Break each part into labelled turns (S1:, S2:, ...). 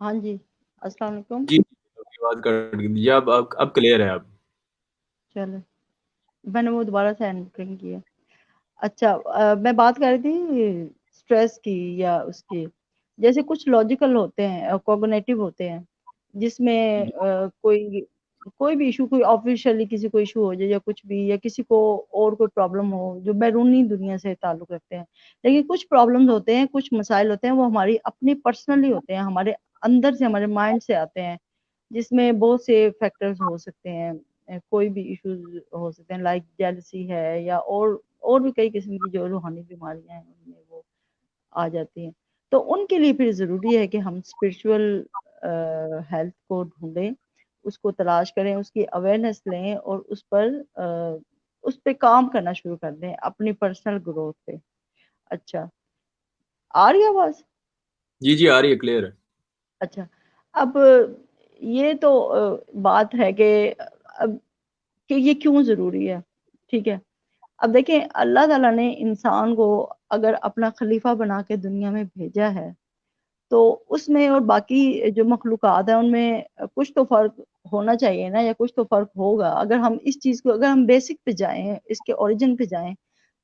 S1: ہاں جی، السلام علیکم۔
S2: جی آپ کی آواز کٹ گئی جی، اب کلیئر ہے اب۔
S1: چلے میں نے وہ دوبارہ سے اینکرنگ کیا۔ اچھا میں بات کر رہی تھی اسٹریس کی یا اس کی، جیسے کچھ لاجیکل ہوتے ہیں، کوگنیٹو ہوتے ہیں، جس میں کوئی بھی ایشو، کوئی آفیشلی کسی کو ایشو ہو جائے یا کچھ بھی، یا کسی کو اور کوئی پرابلم ہو جو بیرونی دنیا سے تعلق رکھتے ہیں، لیکن کچھ پرابلمز ہوتے ہیں، کچھ مسائل ہوتے ہیں، وہ ہماری اپنی پرسنلی ہوتے ہیں، ہمارے اندر سے، ہمارے مائنڈ سے آتے ہیں، جس میں بہت سے فیکٹرز ہو سکتے ہیں، کوئی بھی ایشوز ہو سکتے ہیں، لائک جیلسی ہے یا اور بھی کئی قسم کی جو روحانی بیماریاں ہیں ان میں وہ آ جاتی ہیں۔ تو ان کے لیے پھر ضروری ہے کہ ہم اسپرچول ہیلتھ کو ڈھونڈیں، اس کو تلاش کریں، اس کی اویئرنیس لیں اور اس پہ کام کرنا شروع کر دیں اپنی پرسنل گروتھ پہ۔ اچھا آ رہی ہے آواز؟
S2: جی جی آ رہی ہے، کلیئر ہے۔
S1: اچھا اب یہ تو بات ہے کہ اب کہ یہ کیوں ضروری ہے، ٹھیک ہے۔ اب دیکھیں اللہ تعالیٰ نے انسان کو اگر اپنا خلیفہ بنا کے دنیا میں بھیجا ہے تو اس میں اور باقی جو مخلوقات ہیں ان میں کچھ تو فرق ہونا چاہیے نا، یا کچھ تو فرق ہوگا۔ اگر ہم اس چیز کو، اگر ہم بیسک پہ جائیں، اس کے اوریجن پہ جائیں،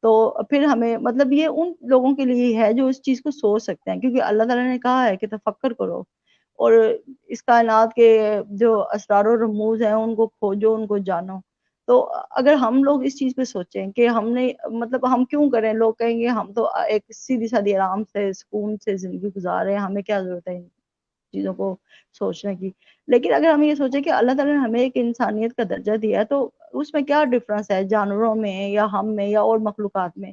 S1: تو پھر ہمیں مطلب یہ ان لوگوں کے لیے ہے جو اس چیز کو سوچ سکتے ہیں، کیونکہ اللہ تعالیٰ نے کہا ہے کہ تفکر کرو اور اس کائنات کے جو اسرار و رموز ہیں ان کو کھوجو، ان کو جانو۔ تو اگر ہم لوگ اس چیز پہ سوچیں کہ ہم نے مطلب ہم کیوں کریں، لوگ کہیں گے ہم تو ایک سیدھی سادھی آرام سے سکون سے زندگی گزار رہے ہیں، ہمیں کیا ضرورت ہے ان چیزوں کو سوچنے کی۔ لیکن اگر ہم یہ سوچیں کہ اللہ تعالیٰ نے ہمیں ایک انسانیت کا درجہ دیا ہے، تو اس میں کیا ڈفرنس ہے جانوروں میں یا ہم میں یا اور مخلوقات میں؟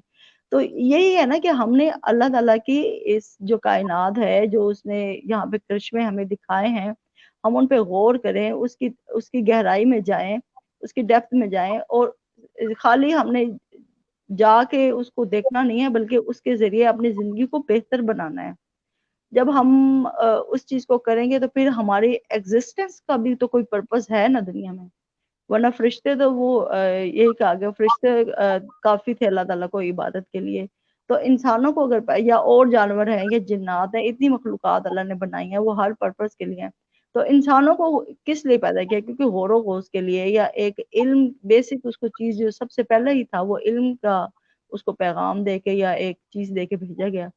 S1: تو یہی ہے نا کہ ہم نے اللہ تعالیٰ کی اس جو کائنات ہے، جو اس نے یہاں پہ کرشمے ہمیں دکھائے ہیں، ہم ان پہ غور کریں، اس کی گہرائی میں جائیں، اس کی ڈیپتھ میں جائیں، اور خالی ہم نے جا کے اس کو دیکھنا نہیں ہے بلکہ اس کے ذریعے اپنی زندگی کو بہتر بنانا ہے۔ جب ہم اس چیز کو کریں گے تو پھر ہماری ایگزسٹنس کا بھی تو کوئی پرپس ہے نا دنیا میں، ورنہ فرشتے تو وہ یہی کہا گیا، فرشتے کافی تھے اللہ تعالیٰ کو عبادت کے لیے۔ تو انسانوں کو اگر یا اور جانور ہیں یا جنات ہیں، اتنی مخلوقات اللہ نے بنائی ہیں، وہ ہر پرپس کے لیے ہیں۔ تو انسانوں کو کس لیے پیدا کیا؟ کیونکہ غور و خوض کے لیے، یا ایک علم بیسک اس کو چیز جو سب سے پہلے ہی تھا وہ علم کا اس کو پیغام دے کے یا ایک چیز دے کے بھیجا گیا۔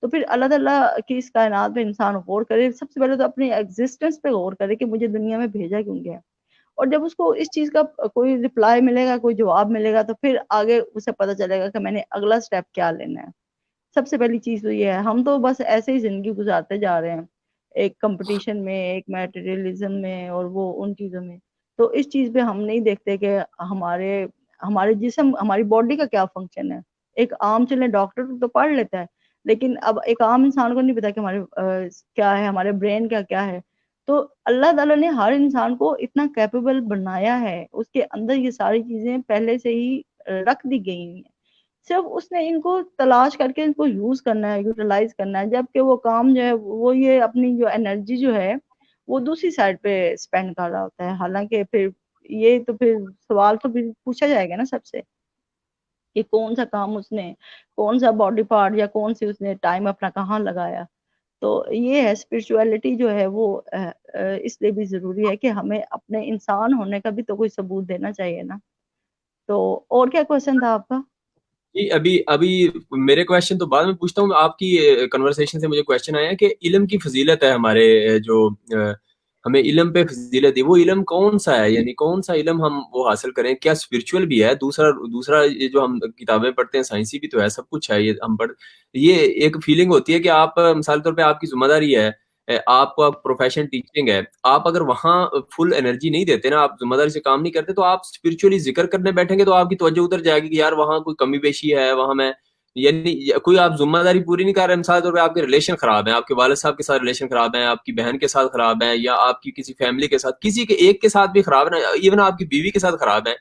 S1: تو پھر اللہ تعالیٰ کی اس کائنات پہ انسان غور کرے، سب سے پہلے تو اپنی ایگزسٹنس پہ غور کرے کہ مجھے دنیا میں بھیجا کیوں گیا، اور جب اس کو اس چیز کا کوئی رپلائی ملے گا، کوئی جواب ملے گا، تو پھر آگے اسے پتہ چلے گا کہ میں نے اگلا سٹیپ کیا لینا ہے۔ سب سے پہلی چیز تو یہ ہے، ہم تو بس ایسے ہی زندگی گزارتے جا رہے ہیں، ایک کمپٹیشن میں، ایک میٹیریلزم میں اور وہ ان چیزوں میں۔ تو اس چیز پہ ہم نہیں دیکھتے کہ ہمارے جسم، ہماری باڈی کا کیا فنکشن ہے۔ ایک عام چلے ڈاکٹر تو پڑھ لیتا ہے، لیکن اب ایک عام انسان کو نہیں پتا کہ ہمارے کیا ہے، ہمارے برین کا کیا ہے۔ تو اللہ تعالیٰ نے ہر انسان کو اتنا کیپیبل بنایا ہے، اس کے اندر یہ ساری چیزیں پہلے سے ہی رکھ دی گئی ہیں، صرف اس نے ان کو تلاش کر کے ان کو یوز کرنا ہے، یوٹیلائز کرنا ہے۔ جبکہ وہ کام جو ہے وہ یہ اپنی جو انرجی جو ہے وہ دوسری سائڈ پہ اسپینڈ کر رہا ہوتا ہے، حالانکہ پھر یہ تو پھر سوال تو پھر پوچھا جائے گا نا سب سے کہ کون سا کام اس نے، کون سا باڈی پارٹ یا کون سی اس نے ٹائم اپنا کہاں لگایا۔ تو یہ ہے اسپرچویلٹی جو ہے وہ اس لیے بھی ضروری ہے کہ ہمیں اپنے انسان ہونے کا بھی تو کوئی ثبوت دینا چاہیے نا۔ تو اور کیا کوشچن تھا آپ کا؟
S2: جی ابھی میرے کویشچن تو بعد میں پوچھتا ہوں، آپ کی کنورسیشن سے مجھے کویشچن آیا کہ علم کی فضیلت ہے ہمارے جو ہمیں علم پہ فضیلت ہے، وہ علم کون سا ہے؟ یعنی کون سا علم ہم وہ حاصل کریں؟ کیا اسپرچول بھی ہے؟ دوسرا یہ جو ہم کتابیں پڑھتے ہیں سائنسی بھی تو ہے، سب کچھ ہے یہ ہم یہ ایک فیلنگ ہوتی ہے کہ آپ مثال طور پہ آپ کی ذمہ داری ہے، آپ کا پروفیشن ٹیچنگ ہے، آپ اگر وہاں فل انرجی نہیں دیتے نا، آپ ذمہ داری سے کام نہیں کرتے، تو آپ اسپرچولی ذکر کرنے بیٹھیں گے تو آپ کی توجہ ادھر جائے گی کہ یار وہاں کوئی کمی بیشی ہے، وہاں میں یعنی کوئی آپ ذمہ داری پوری نہیں کر رہے۔ مثال طور پہ آپ کے ریلیشن خراب ہیں، آپ کے والد صاحب کے ساتھ ریلیشن خراب ہیں، آپ کی بہن کے ساتھ خراب ہیں، یا آپ کی کسی فیملی کے ساتھ، کسی کے ایک کے ساتھ بھی خراب ہے، ایون آپ کی بیوی کے ساتھ خراب ہے،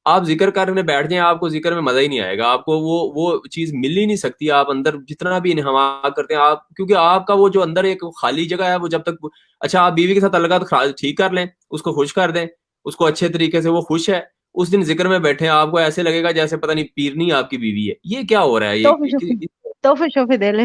S2: آپ ذکر کرنے بیٹھ جائیں، آپ کو ذکر میں مزہ ہی نہیں آئے گا، آپ کو وہ چیز مل ہی نہیں سکتی۔ آپ اندر جتنا بھی انہماک کرتے ہیں آپ، کیونکہ آپ کا وہ جو اندر ایک خالی جگہ ہے وہ جب تک اچھا آپ بیوی کے ساتھ تعلقات ٹھیک کر لیں، اس کو خوش کر دیں، اس کو اچھے طریقے سے وہ خوش ہے، اس دن ذکر میں بیٹھے آپ کو ایسے لگے گا جیسے پتہ نہیں پیرنی آپ کی بیوی ہے۔ یہ کیا ہو رہا ہے؟
S1: توفے شوفے دے لے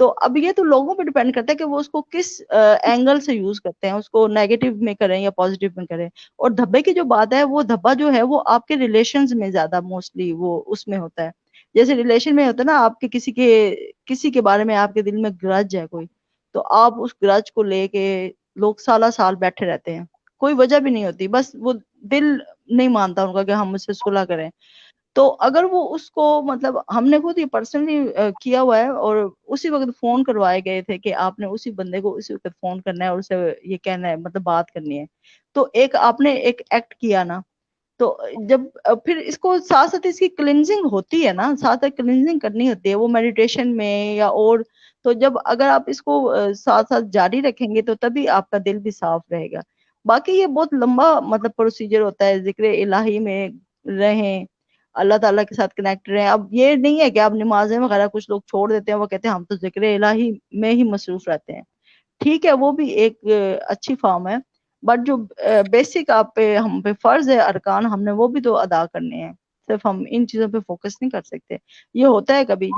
S1: تو اب یہ تو لوگوں پہ ڈیپینڈ کرتا ہے کہ وہ اس کو کس اینگل سے یوز کرتے ہیں، اس کو نیگیٹو میں کریں یا پازیٹیو میں کریں. اور دھبے کی جو بات ہے، وہ دھبا جو ہے وہ آپ کے ریلیشنز میں زیادہ موسٹلی وہ اس میں ہوتا ہے. جیسے ریلیشن میں ہوتا ہے نا، آپ کے کسی کے بارے میں آپ کے دل میں گرج ہے کوئی، تو آپ اس گرج کو لے کے لوگ سالہ سال بیٹھے رہتے ہیں، کوئی وجہ بھی نہیں ہوتی، بس وہ دل نہیں مانتا ان کا کہ ہم اس سے صلح کریں. تو اگر وہ اس کو مطلب ہم نے خود یہ پرسنلی کیا ہوا ہے، اور اسی وقت فون کروائے گئے تھے کہ آپ نے اسی بندے کو اسی وقت فون کرنا ہے اور اسے یہ کہنا ہے، مطلب بات کرنی ہے. تو ایک آپ نے ایک ایکٹ کیا نا، تو جب پھر اس کو ساتھ ساتھ اس کی کلینزنگ ہوتی ہے نا، ساتھ ساتھ کلینزنگ کرنی ہوتی ہے وہ میڈیٹیشن میں یا اور. تو جب اگر آپ اس کو ساتھ ساتھ جاری رکھیں گے تو تبھی آپ کا دل بھی صاف رہے گا. باقی یہ بہت لمبا مطلب پروسیجر ہوتا ہے، ذکر الہی میں رہیں، اللہ تعالیٰ کے ساتھ کنیکٹ رہیں. اب یہ نہیں ہے کہ آپ نمازیں وغیرہ کچھ لوگ چھوڑ دیتے ہیں، وہ کہتے ہیں ہم تو ذکر الہی میں ہی مصروف رہتے ہیں. ٹھیک ہے، وہ بھی ایک اچھی فارم ہے، بٹ جو بیسک آپ پہ ہم پہ فرض ہے ارکان، ہم نے وہ بھی تو ادا کرنے ہیں. صرف ہم ان چیزوں پہ فوکس نہیں کر سکتے. یہ ہوتا ہے کبھی،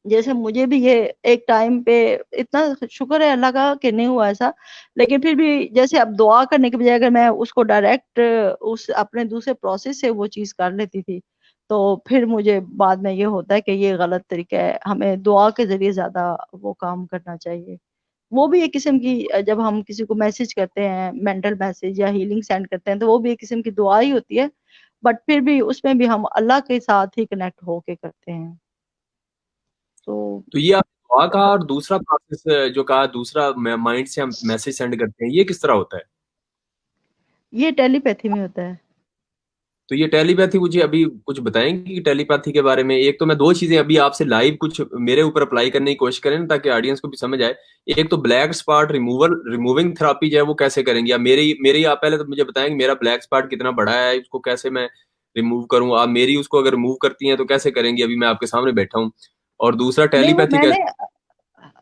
S1: جیسے مجھے بھی یہ ایک ٹائم پہ، اتنا شکر ہے اللہ کا کہ نہیں ہوا ایسا، لیکن پھر بھی جیسے اب دعا کرنے کے بجائے اگر میں اس کو ڈائریکٹ اس اپنے دوسرے پروسیس سے وہ چیز کر لیتی تھی، تو پھر مجھے بعد میں یہ ہوتا ہے کہ یہ غلط طریقہ ہے، ہمیں دعا کے ذریعے زیادہ وہ کام کرنا چاہیے. وہ بھی ایک قسم کی، جب ہم کسی کو میسج کرتے ہیں، مینٹل میسج یا ہیلنگ سینڈ کرتے ہیں، تو وہ بھی ایک قسم کی دعا ہی ہوتی ہے، بٹ پھر بھی اس میں بھی ہم اللہ کے ساتھ ہی کنیکٹ ہو کے کرتے ہیں. تو
S2: تو یہ آپ نے دعا کہا، اور دوسرا پروسیس جو کہا، دوسرا مائنڈ سے ہم میسج سینڈ کرتے ہیں، یہ کس طرح ہوتا ہے؟
S1: یہ ٹیلی پیتھی میں ہوتا ہے.
S2: تو یہ ٹیلی پیتھی مجھے ابھی کچھ بتائیں گے کہ ٹیلی پیتھی کے بارے میں؟ ایک تو میں دو چیزیں ابھی آپ سے لائیو کچھ میرے اوپر اپلائی کرنے کی کوشش کریں تاکہ آڈینس کو بھی سمجھ آئے. ایک تو بلیک اسپاٹ ریموونگ تھراپی جو ہے وہ کیسے کریں گے، یا میری آپ پہلے تو مجھے بتائیں کہ میرا بلیک اسپاٹ کتنا بڑا ہے، اس کو کیسے میں ریموو کروں. آپ میری اس کو اگر ریموو کرتی ہیں تو کیسے کریں گی؟ ابھی میں آپ کے سامنے بیٹھا ہوں. اور دوسرا
S1: نہیں،
S2: ٹیلی
S1: وہ
S2: پیتھی
S1: میں نے،
S2: کیسے؟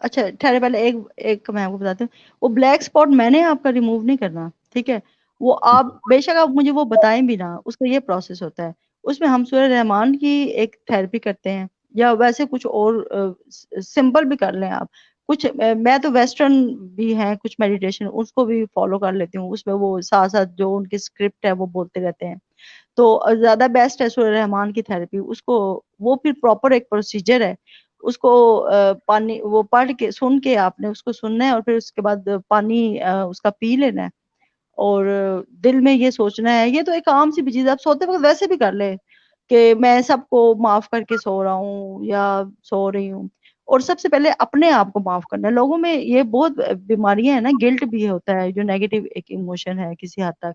S1: اچھا ٹھہرے پہلے ایک میں آپ کو بتاتی ہوں. وہ بلیک اسپاٹ میں نے آپ کا ریموو نہیں کرنا، ٹھیک ہے. وہ آپ بے شک آپ مجھے وہ بتائیں بھی نا، اس کا یہ پروسیس ہوتا ہے. اس میں ہم سورہ رحمان کی ایک تھراپی کرتے ہیں، یا ویسے کچھ اور سمپل بھی کر لیں آپ. کچھ میں تو ویسٹرن بھی ہیں کچھ میڈیٹیشن، اس کو بھی فالو کر لیتی ہوں. اس میں وہ ساتھ ساتھ جو ان کی اسکرپٹ ہے وہ بولتے رہتے ہیں. تو زیادہ بیسٹ ہے سورہ رحمان کی تھراپی. اس کو وہ پھر پراپر ایک پروسیجر ہے. اس کو پانی وہ پڑھ کے سن کے آپ نے اس کو سننا ہے، اور پھر اس کے بعد پانی اس کا پی لینا ہے، اور دل میں یہ سوچنا ہے. یہ تو ایک عام سی بھی چیز آپ سوتے وقت ویسے بھی کر لیں کہ میں سب کو معاف کر کے سو رہا ہوں یا سو رہی ہوں. اور سب سے پہلے اپنے آپ کو معاف کرنا ہے. لوگوں میں یہ بہت بیماریاں ہیں نا، گلٹ بھی ہوتا ہے جو نیگیٹو ایک ایموشن ہے کسی حد تک.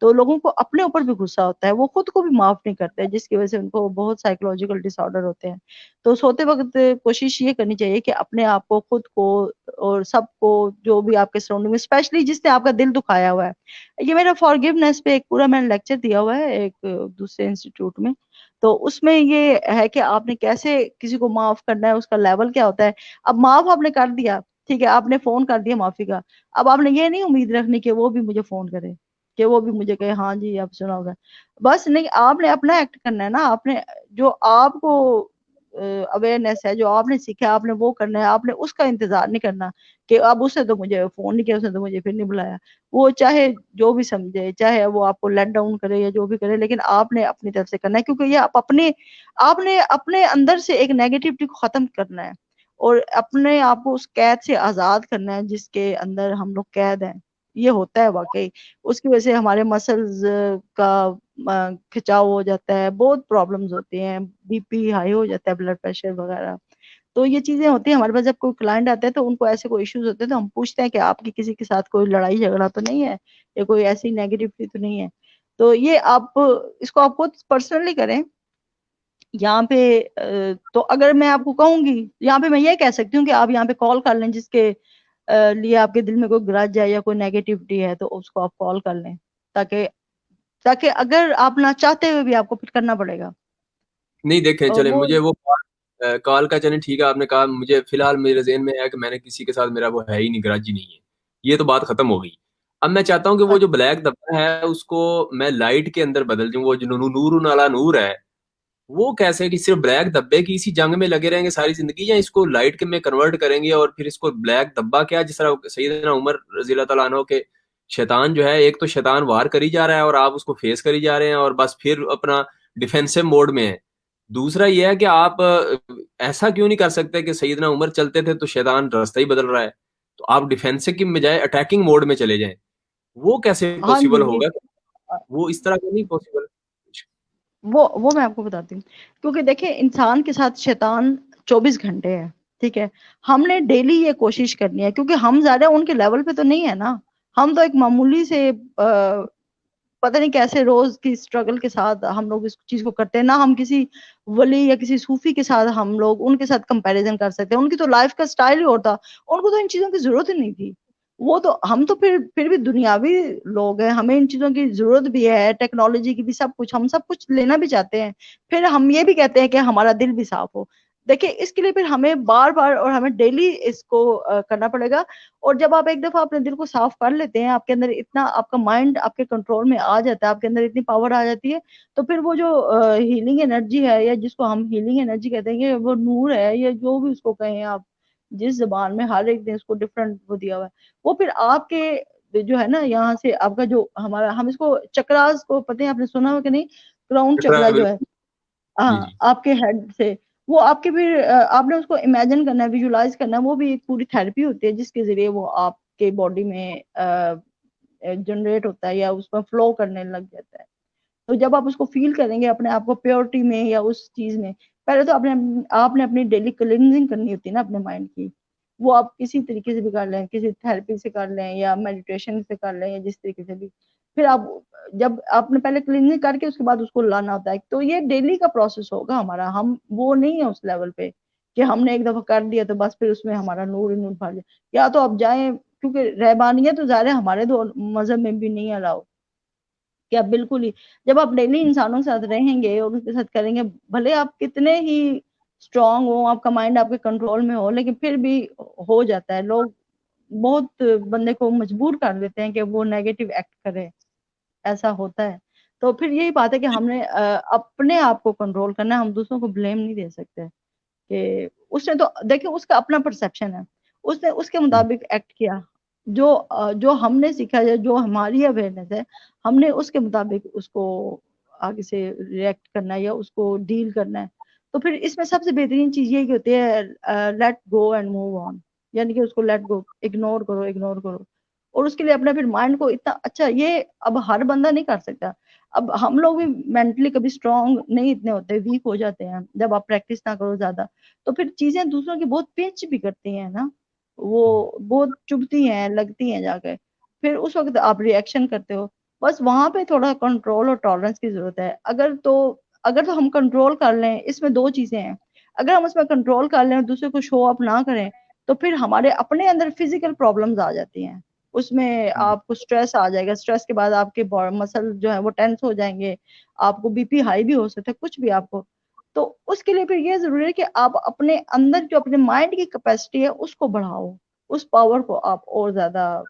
S1: تو لوگوں کو اپنے اوپر بھی غصہ ہوتا ہے، وہ خود کو بھی معاف نہیں کرتے، جس کی وجہ سے ان کو بہت سائیکولوجیکل ڈس آرڈر ہوتے ہیں. تو سوتے وقت کوشش یہ کرنی چاہیے کہ اپنے آپ کو، خود کو، اور سب کو، جو بھی آپ کے سراؤنڈنگ میں، اسپیشلی جس نے آپ کا دل دکھایا ہوا ہے. یہ میرا فارگیونیس پہ ایک پورا میں نے لیکچر دیا ہوا ہے ایک دوسرے انسٹیٹیوٹ میں. تو اس میں یہ ہے کہ آپ نے کیسے کسی کو معاف کرنا ہے، اس کا لیول کیا ہوتا ہے. اب معاف آپ نے کر دیا، ٹھیک ہے، آپ نے فون کر دیا معافی کا. اب آپ نے یہ نہیں امید رکھنی کہ وہ بھی مجھے فون کرے، کہ وہ بھی مجھے کہے ہاں جی آپ سنا ہوگا. بس نہیں، آپ نے اپنا ایکٹ کرنا ہے نا. آپ نے جو آپ کو اویئرنیس ہے، جو آپ نے سیکھا، آپ نے وہ کرنا ہے. آپ نے اس کا انتظار نہیں کرنا کہ اب اس نے تو مجھے فون نہیں کیا، اس نے تو مجھے پھر نہیں بلایا. وہ چاہے جو بھی سمجھے، چاہے وہ آپ کو لیٹ ڈاؤن کرے یا جو بھی کرے، لیکن آپ نے اپنی طرف سے کرنا ہے. کیونکہ یہ آپ نے اپنے اندر سے ایک نیگیٹیوٹی کو ختم کرنا ہے، اور اپنے آپ کو اس قید سے آزاد کرنا ہے جس کے اندر ہم لوگ قید ہیں. یہ ہوتا ہے واقعی. اس کی وجہ سے ہمارے مسلز کا کھچاؤ ہو جاتا ہے، بہت پرابلمز ہوتی ہیں، بی پی ہائی ہو جاتا ہے، بلڈ پریشر وغیرہ. تو یہ چیزیں ہوتی ہیں ہمارے پاس. جب کوئی کلائنٹ آتے ہیں تو ان کو ایسے کوئی ایشوز ہوتے ہیں تو ہم پوچھتے ہیں کہ آپ کی کسی کے ساتھ کوئی لڑائی جھگڑا تو نہیں ہے، یا کوئی ایسی نیگیٹیوٹی تو نہیں ہے. تو یہ آپ اس کو آپ خود پرسنلی کریں. یہاں پہ تو اگر میں آپ کو کہوں گی، یہاں پہ میں یہ کہہ سکتی ہوں کہ آپ یہاں پہ کال کر لیں جس کے لیے آپ کے دل میں کوئی گرج ہے یا کوئی نیگیٹیوٹی ہے، تو اس کو آپ کال کر لیں، تاکہ اگر آپ نہ چاہتے ہوئے بھی آپ کو پھر کرنا پڑے گا.
S2: نہیں دیکھیں،
S1: اور
S2: چلیں
S1: وہ
S2: مجھے وہ کال کا چلیں ٹھیک ہے، آپ نے کہا. مجھے فی الحال میرے ذہن میں ہے کہ میں نے کسی کے ساتھ میرا وہ ہے ہی نہیں، گراج ہی نہیں ہے. یہ تو بات ختم ہو گئی. اب میں چاہتا ہوں کہ وہ جو بلیک دھبا ہے اس کو میں لائٹ کے اندر بدل دوں. وہ جو نور والا نور ہے وہ کیسے کہ صرف بلیک دھبے کی اسی جنگ میں لگے رہیں گے ساری زندگی، یا اس کو لائٹ کے میں کنورٹ کریں گے اور پھر اس کو بلیک دھبا کیا، جس طرح سیدنا عمر رضی اللہ تعالیٰ عنہ کے شیطان جو ہے، ایک تو شیطان وار کری جا رہا ہے اور آپ اس کو فیس کری جا رہے ہیں اور بس پھر اپنا ڈیفینسو موڈ میں ہے. دوسرا یہ ہے کہ آپ ایسا کیوں نہیں کر سکتے کہ سیدنا عمر چلتے تھے تو شیطان راستہ ہی بدل رہا ہے، تو آپ ڈیفینسو کی بجائے اٹیکنگ موڈ میں چلے جائیں. وہ کیسے
S1: ہاں
S2: پاسبل
S1: جی،
S2: ہوگا؟ وہ اس طرح کا نہیں پاسبل.
S1: وہ میں آپ کو بتاتی ہوں. کیونکہ دیکھیں انسان کے ساتھ شیطان 24 گھنٹے ہے، ٹھیک ہے. ہم نے ڈیلی یہ کوشش کرنی ہے، کیونکہ ہم زیادہ ان کے لیول پہ تو نہیں ہے نا. ہم تو ایک معمولی سے پتہ نہیں کیسے روز کی اسٹرگل کے ساتھ ہم لوگ اس چیز کو کرتے ہیں نا. ہم کسی ولی یا کسی صوفی کے ساتھ ہم لوگ ان کے ساتھ کمپیریزن کر سکتے ہیں. ان کی تو لائف کا سٹائل ہی ہوتا، ان کو تو ان چیزوں کی ضرورت ہی نہیں تھی. وہ تو ہم تو پھر بھی دنیاوی لوگ ہیں، ہمیں ان چیزوں کی ضرورت بھی ہے، ٹیکنالوجی کی بھی، سب کچھ ہم سب کچھ لینا بھی چاہتے ہیں. پھر ہم یہ بھی کہتے ہیں کہ ہمارا دل بھی صاف ہو. دیکھیں اس کے لیے پھر ہمیں بار بار اور ہمیں ڈیلی اس کو کرنا پڑے گا. اور جب آپ ایک دفعہ اپنے دل کو صاف کر لیتے ہیں، آپ کے اندر اتنا، آپ کا مائنڈ آپ کے کنٹرول میں آ جاتا ہے، آپ کے اندر اتنی پاور آ جاتی ہے، تو پھر وہ جو ہیلنگ انرجی ہے، یا جس کو ہم ہیلنگ انرجی کہتے ہیں، وہ نور ہے، یا جو بھی اس کو کہیں آپ، جس زبان میں ہر ایک دن اس کو ڈفرنٹ وہ دیا ہوا ہے، وہ پھر آپ کے جو ہے نا، یہاں سے آپ کا جو ہمارا، ہم اس کو چکراز کو پتہ ہے، آپ نے سنا ہو کہ نہیں، کراؤن چکرا جو ہے،
S2: جی
S1: ہاں
S2: جی
S1: آپ کے ہیڈ سے، وہ آپ کے پھر آپ نے اس کو امیجن کرنا ہے، ویژولائز کرنا ہے. وہ بھی ایک پوری تھراپی ہوتی ہے جس کے ذریعے وہ آپ کے باڈی میں جنریٹ ہوتا ہے یا اس میں فلو کرنے لگ جاتا ہے. تو جب آپ اس کو فیل کریں گے اپنے آپ کو پیورٹی میں یا اس چیز میں، پہلے تو آپ نے اپنی ڈیلی کلینزنگ کرنی ہوتی ہے نا اپنے مائنڈ کی. وہ آپ کسی طریقے سے بھی کر لیں، کسی تھراپی سے کر لیں یا میڈیٹیشن سے کر لیں، یا جس طریقے سے بھی. پھر آپ جب آپ نے پہلے کلینزنگ کر کے اس کے بعد اس کو لانا ہوتا ہے. تو یہ ڈیلی کا پروسیس ہوگا ہمارا. ہم وہ نہیں ہے اس لیول پہ کہ ہم نے ایک دفعہ کر دیا تو بس پھر اس میں ہمارا نور نور بھر جائے. یا تو آپ جائیں، کیونکہ رہبانیت تو ظاہر ہے ہمارے دو مذہب میں بھی نہیں الاؤ کہ آپ بالکل ہی، جب آپ ڈیلی انسانوں کے ساتھ رہیں گے اور ان کے ساتھ کریں گے، بھلے آپ کتنے ہی اسٹرانگ ہو، آپ کا مائنڈ آپ کے کنٹرول میں ہو، لیکن پھر بھی ہو جاتا ہے. لوگ بہت بندے کو مجبور کر دیتے ہیں کہ وہ نیگیٹو ایکٹ کرے، ایسا ہوتا ہے. تو پھر یہی بات ہے کہ ہم نے اپنے آپ کو کنٹرول کرنا ہے. ہم دوسروں کو بلیم نہیں دے سکتے کہ اس نے تو، دیکھیں اس کا اپنا پرسپشن ہے، اس نے اس کے مطابق ایکٹ کیا. جو ہم نے سیکھا ہے، جو ہماری اویئرنیس ہے، ہم نے اس کے مطابق اس کو آگے سے ریئیکٹ کرنا ہے یا اس کو ڈیل کرنا ہے. تو پھر اس میں سب سے بہترین چیز یہ ہوتی ہے، let go and move on. یعنی کہ اس کو لیٹ گو، اگنور کرو، اگنور کرو. اور اس کے لیے اپنا پھر مائنڈ کو اتنا اچھا، یہ اب ہر بندہ نہیں کر سکتا. اب ہم لوگ بھی مینٹلی کبھی اسٹرانگ نہیں اتنے ہوتے، ویک ہو جاتے ہیں جب آپ پریکٹس نہ کرو زیادہ. تو پھر چیزیں دوسروں کی بہت پینچ بھی کرتی ہیں نا، وہ بہت چبھتی ہیں، لگتی ہیں جا کے. پھر اس وقت آپ ری ایکشن کرتے ہو. بس وہاں پہ تھوڑا کنٹرول اور ٹالرنس کی ضرورت ہے. اگر تو ہم کنٹرول کر لیں، اس میں دو چیزیں ہیں. اگر ہم اس میں کنٹرول کر لیں اور دوسرے کو شو اپ نہ کریں، تو پھر ہمارے اپنے اندر فزیکل پرابلمز آ جاتی ہیں. اس میں آپ کو سٹریس آ جائے گا، سٹریس کے بعد آپ کے مسل جو ہے وہ ٹینس ہو جائیں گے، آپ کو بی پی ہائی بھی ہو سکتا ہے، کچھ بھی آپ کو. تو اس کے لیے پھر یہ ضروری ہے کہ آپ اپنے اندر جو اپنے مائنڈ کی کیپیسٹی ہے اس کو بڑھاؤ، اس پاور کو آپ اور زیادہ